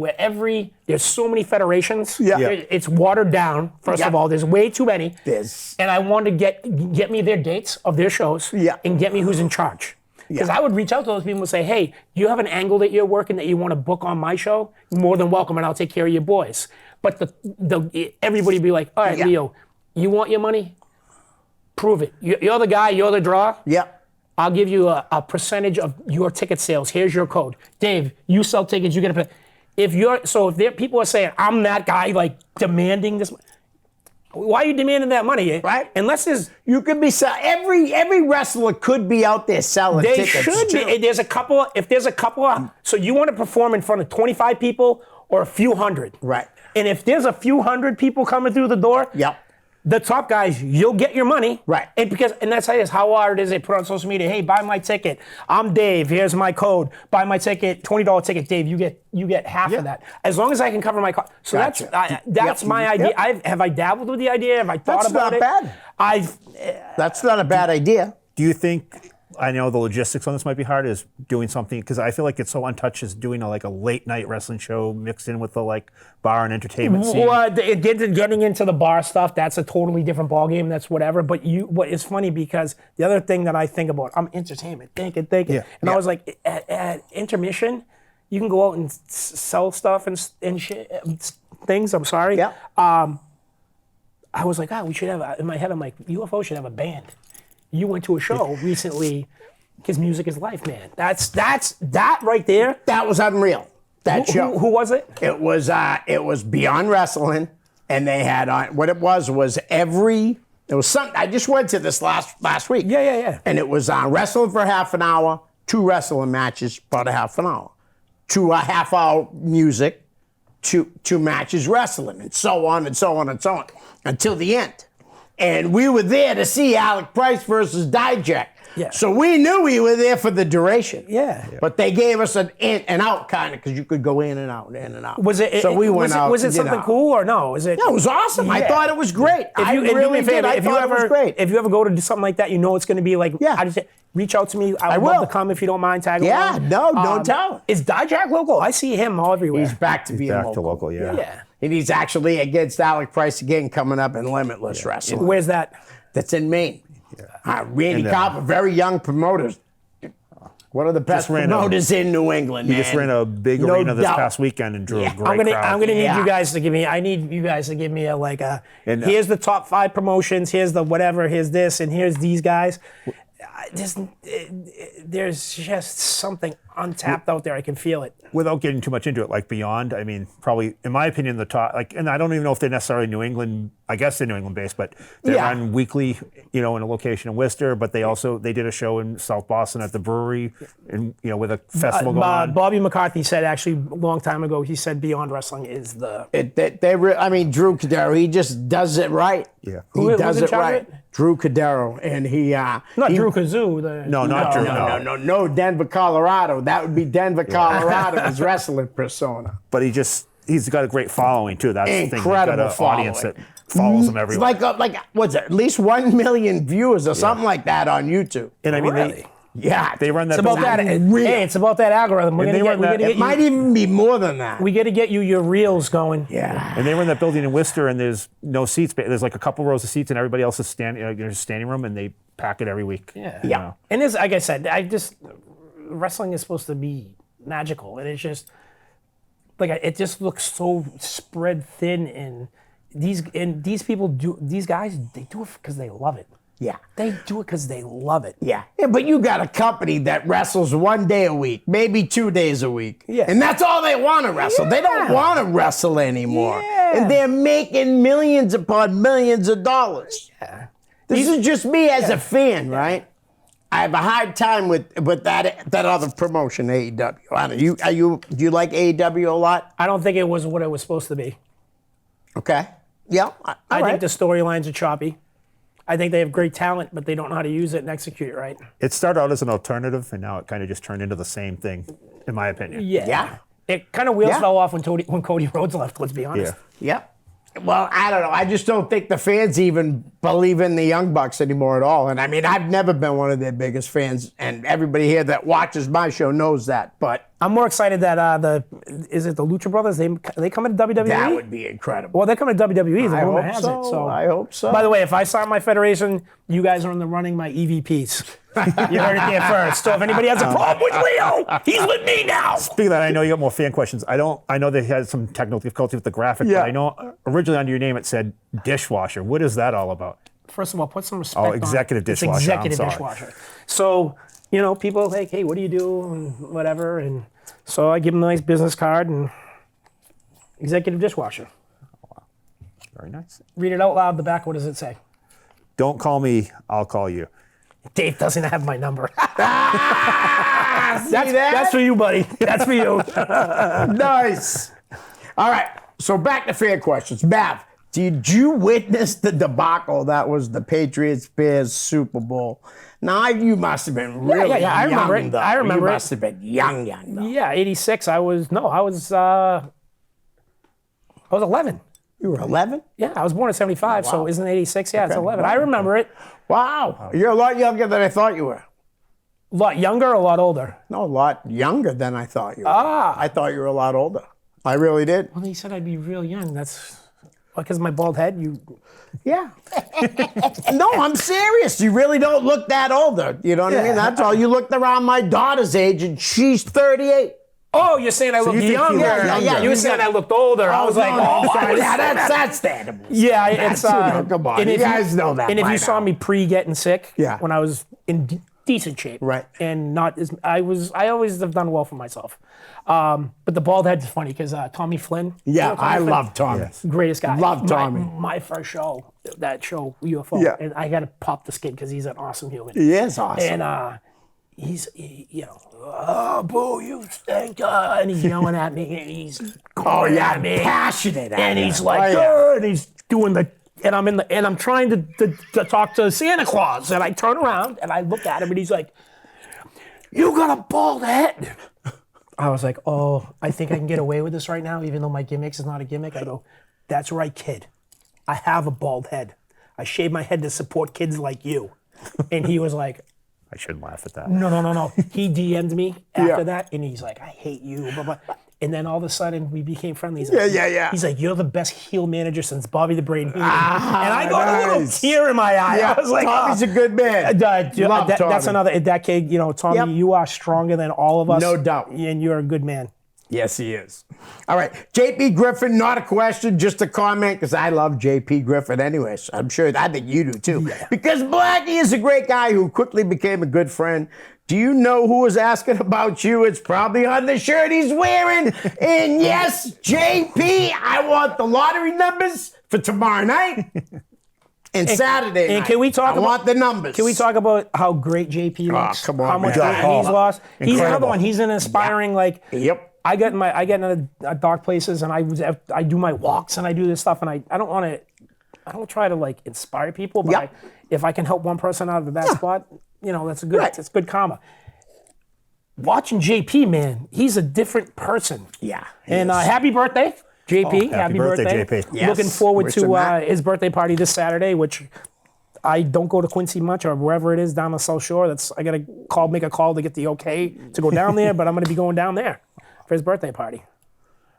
there's so many federations. Yeah. It's watered down. First of all, there's way too many. And I want to get me their dates of their shows. Yeah. And get me who's in charge. Because I would reach out to those people and say, hey, you have an angle that you're working that you want to book on my show? More than welcome, and I'll take care of your boys. But everybody be like, all right, Leo, you want your money? Prove it. You're the guy, you're the draw. Yeah. I'll give you a percentage of your ticket sales. Here's your code. Dave, you sell tickets, you get a pay. If people are saying, I'm that guy, like, demanding this, why are you demanding that money? Right. Unless there's... You could be selling, every wrestler could be out there selling tickets. They should be. If there's a couple, so you want to perform in front of 25 people or a few hundred. Right. And if there's a few hundred people coming through the door, the top guys, you'll get your money. Right. And that's how hard it is. They put on social media, hey, buy my ticket. I'm Dave. Here's my code. Buy my ticket, $20 ticket. Dave, you get half of that. As long as I can cover my cost. So that's my idea. Have I dabbled with the idea? Have I thought about it? That's not bad. That's not a bad idea. Do you think, I know the logistics on this might be hard, is doing something, because I feel like it's so untouched as doing a late night wrestling show mixed in with the bar and entertainment scene. Well, getting into the bar stuff, that's a totally different ballgame. That's whatever. But what is funny, because the other thing that I think about, I'm entertainment, thinking. Yeah. And I was like, at intermission, you can go out and sell stuff and shit, things. I'm sorry. Yeah. I was like, we should have, in my head, I'm like, UFO should have a band. You went to a show recently, because music is life, man. That's that right there. That was unreal. That show. Who was it? It was Beyond Wrestling, and they had on what it was something. I just went to this last week. Yeah. And it was wrestling for half an hour, 2 wrestling matches, about a half an hour, 2 half-hour music, two matches wrestling, and so on and so on and so on until the end. And we were there to see Alec Price versus Dijak. Yeah. So we knew we were there for the duration. Yeah. But they gave us an in and out kind of, because you could go in and out, in and out. Was it? So we went out. Was it something cool or no? Is it? Yeah, it was awesome. Yeah. I thought it was great. I really did. I thought it was great. If you ever go to do something like that, you know it's going to be like. Yeah. I just reach out to me. I would love to come if you don't mind. Tag along. Yeah. No doubt. Is Dijak local? I see him all everywhere. He's back to being back local. to local. Yeah. Yeah. And he's actually against Alec Price again coming up in Limitless Wrestling. Where's that? That's in Maine. Randy Copper, very young promoters. One of the best promoters in New England. He just ran a big arena this past weekend and drew a great crowd. I'm gonna need you guys to give me. I need you guys to give me here's the top 5 promotions. Here's the whatever. Here's this, and here's these guys. There's just something untapped out there. I can feel it. Without getting too much into it, like Beyond, I mean, probably, in my opinion, the top, and I don't even know if they're necessarily New England, I guess they're New England based, but they run weekly, in a location in Worcester, but they did a show in South Boston at the brewery, and, with a festival going on. Bobby McCarthy said, actually, a long time ago, he said Beyond Wrestling is the... Drew Cadero, he just does it right. Yeah. He does it right. Drew Cadero, and he... Not Drew Kazoo. Not Drew. No, Denver, Colorado. That would be Denver, Colorado, his wrestling persona. But he's got a great following, too. That's the thing. He's got an audience that follows him everywhere. Like what's it? At least 1 million viewers or something like that on YouTube. And I mean, Really? Yeah. They run that. It's about that. Hey, it's about that algorithm. It might even be more than that. We got to get you your reels going. Yeah. And they run that building in Worcester, and there's no seats. There's like a couple rows of seats, and everybody else is standing room, and they pack it every week. Yeah. Yeah. You know? And this, like I said, wrestling is supposed to be magical, and it's just like it just looks so spread thin, and these guys they do it because they love it. Yeah. They do it because they love it. Yeah. But you got a company that wrestles 1 day a week, maybe 2 days a week. Yeah. And that's all they want to wrestle. Yeah. They don't want to wrestle anymore. Yeah. And they're making millions upon millions of dollars. Yeah. This is just me as a fan, right? I have a hard time with that other promotion, AEW. Do you like AEW a lot? I don't think it was what it was supposed to be. Okay. Yeah. I think the storylines are choppy. I think they have great talent, but they don't know how to use it and execute it right. It started out as an alternative, and now it kind of just turned into the same thing, in my opinion. Yeah. It kind of wheels fell off when Cody Rhodes left, let's be honest. Yeah. Well, I don't know. I just don't think the fans even believe in the Young Bucks anymore at all. And I mean, I've never been one of their biggest fans, and everybody here that watches my show knows that. But I'm more excited that the Lucha Brothers, they coming to WWE? that would be incredible. Well, they're coming to WWE. The I rumor hope has so. it. So I hope so. By the way, if I sign my federation, you guys are in the running my EVPs. You heard it here first. So if anybody has a problem with Leo, he's with me now. Speaking of that, I know you got more fan questions. I know they had some technical difficulty with the graphic, but I know originally under your name it said dishwasher. What is that all about? First of all, put some respect on it. executive dishwasher. It's executive I'm sorry. dishwasher. So, people are like, hey, what do you do? And whatever. And so I give them a nice business card and executive dishwasher. Very nice. Read it out loud. The back, what does it say? Don't call me, I'll call you. Dave doesn't have my number. See that? That's for you, buddy. That's for you. Nice. All right. So back to fan questions. Bav, did you witness the debacle that was the Patriots-Bears Super Bowl? Now, you must have been really yeah, I remember young, it. though. I remember you it. must have been young, though. Yeah, 86. I was 11. You were 11? Yeah, I was born in 75, so isn't it 86? Yeah, it's 11. I remember it. Wow. You're a lot younger than I thought you were. A lot younger or a lot older? No, a lot younger than I thought you were. Ah. I thought you were a lot older. I really did. Well, you said I'd be real young. That's because of my bald head. Yeah. No, I'm serious. You really don't look that older. You know what I mean? That's all. You looked around my daughter's age, and she's 38. Oh, you're saying I look you think you younger? look younger. Yeah, you were saying I looked older. I was like, that's standable. Yeah, it's come on. and You if guys know that. And if by you saw now. me pre-getting sick, Yeah. when I was in decent shape, Right. and not as I always have done well for myself. But the bald head's funny because Tommy Flynn. Yeah, you know Tommy I Flynn? love Tommy. Yes. Greatest guy. Love Tommy. My first show, that show UFO, Yeah. and I got to pop the skin because he's an awesome human. He is awesome. And oh, boo, you stink, and he's yelling at me, and he's calling at me, passionate. and he's like, and he's doing and I'm trying to talk to Santa Claus, and I turn around and I look at him, and he's like, you got a bald head. I was like, oh, I think I can get away with this right now, even though my gimmick is not a gimmick. I go, that's right, kid. I have a bald head. I shave my head to support kids like you. And he was like, I shouldn't laugh at that. no. He DM'd me after that, and he's like, I hate you, blah, blah. And then all of a sudden, we became friendly. He's like, He's like, you're the best heel manager since Bobby the Brain Heenan. And I got a little tear in my eye. Yeah, I was like, Tommy's a good man. Love that's Tommy. another, that kid, Tommy, you are stronger than all of us. No doubt. And you're a good man. Yes, he is. All right. JP Griffin, not a question, just a comment, because I love JP Griffin anyways. I'm sure, I think you do too. Yeah. Because Blackie is a great guy who quickly became a good friend. Do you know who was asking about you? It's probably on the shirt he's wearing. And yes, JP, I want the lottery numbers for tomorrow night and Saturday night. And can we talk I want the numbers. Can we talk about how great JP looks? Come on, how much man. weight he's lost? He's another Incredible. one. He's an inspiring, Yep. I get into dark places, and I do my walks, and I do this stuff, and I don't try to inspire people, but if I can help one person out of a bad spot, that's it's good karma. Watching JP, man, he's a different person. Yeah. And happy birthday, JP. Happy birthday, JP. Yes. Looking forward Wish him to that. his birthday party this Saturday, which I don't go to Quincy much or wherever it is down the South Shore. I gotta make a call to get the okay to go down there, but I'm gonna be going down there for his birthday party.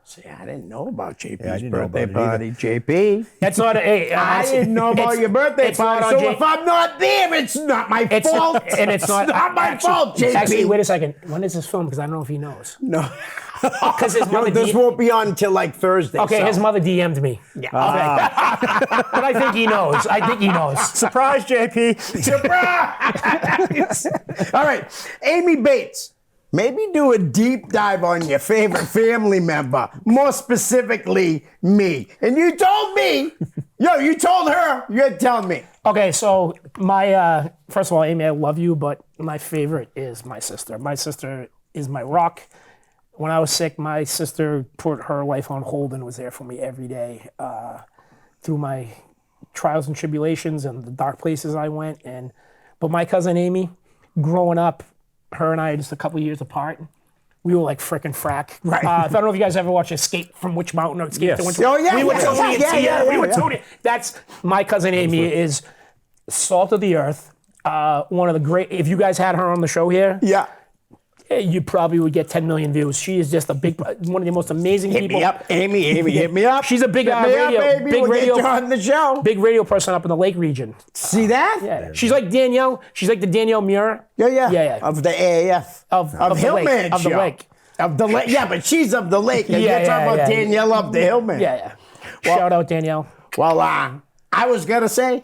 See, I didn't know about JP's I didn't know birthday about it party. JP. That's not a. I didn't know about your birthday party, so if I'm not there, it's not my fault. And it's not my fault, JP. Actually, wait a second. When is this film? Because I don't know if he knows. No. Because his mother. This won't be on until like Thursday. Okay, so. his mother DM'd me. Yeah. But I think he knows. Surprise, JP. Surprise! All right, Amy Bates. Maybe do a deep dive on your favorite family member, more specifically me. And you told me, you told her, you're telling me. Okay, so my, first of all, Amy, I love you, but my favorite is my sister. My sister is my rock. When I was sick, my sister put her life on hold and was there for me every day through my trials and tribulations and the dark places I went. But my cousin Amy, growing up, her and I are just a couple of years apart. We were like frickin' frack. Right. I don't know if you guys ever watched Escape from Witch Mountain or Escape to Witch Oh, yeah. We were Tony and Tia. We were yeah. Tony. That's my cousin Amy is salt of the earth. One of the great. If you guys had her on the show here, Yeah. you probably would get 10 million views. She is just one of the most amazing Hit people. me up, Amy, hit me up. She's a big Hit me up, radio, baby. big We'll radio, get you on the show. big radio person up in the Lake region. See that? Yeah, she's like Danielle. She's like the Danielle Muir. Yeah. Of the AAF. Of the Hillman lake, of the show. lake. Of the lake. Yeah, but she's of the lake. And Yeah, you're talking about yeah. Danielle of the Hillman. Yeah. Shout out Danielle. Well, I was going to say,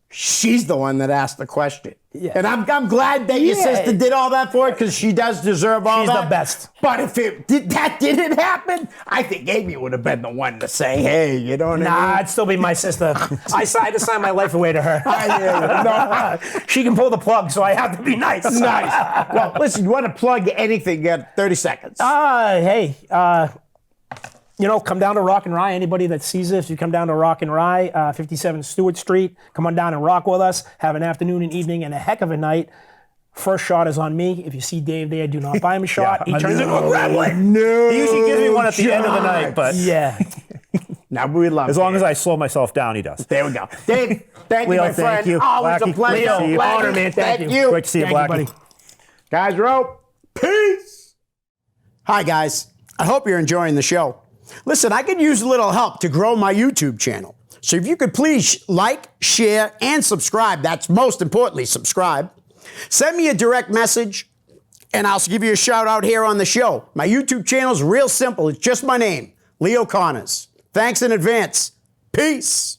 she's the one that asked the question. Yeah. And I'm glad that your sister did all that for it because she does deserve all She's that. the best. But if that didn't happen, I think Amy would have been the one to say, hey, you know what I mean? Nah, it'd still be my sister. I had to sign my life away to her. No. She can pull the plug, so I have to be nice. Nice. Well, listen, you want to plug anything, you got 30 seconds. Hey, come down to Rock and Rye. Anybody that sees this, you come down to Rock and Rye, 57 Stewart Street. Come on down and rock with us. Have an afternoon and evening and a heck of a night. First shot is on me. If you see Dave there, do not buy him a shot. He turns into a gremlin. No. He usually gives me one at the end of the night, but Yeah. Now we love as long as I slow myself down, he does. There we go. Dave, thank Leo, you, my friend. thank you. Always Blackie, a pleasure. great to see you. Blackie, Honor, man. Thank you. Great to see you, Thank you, Blackie. buddy. Guys, rope. Peace. Hi, guys. I hope you're enjoying the show. Listen, I could use a little help to grow my YouTube channel. So if you could please like, share, and subscribe. That's most importantly, subscribe. Send me a direct message, and I'll give you a shout out here on the show. My YouTube channel is real simple. It's just my name, Leo Connors. Thanks in advance. Peace.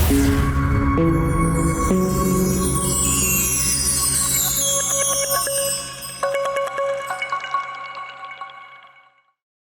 Thank you.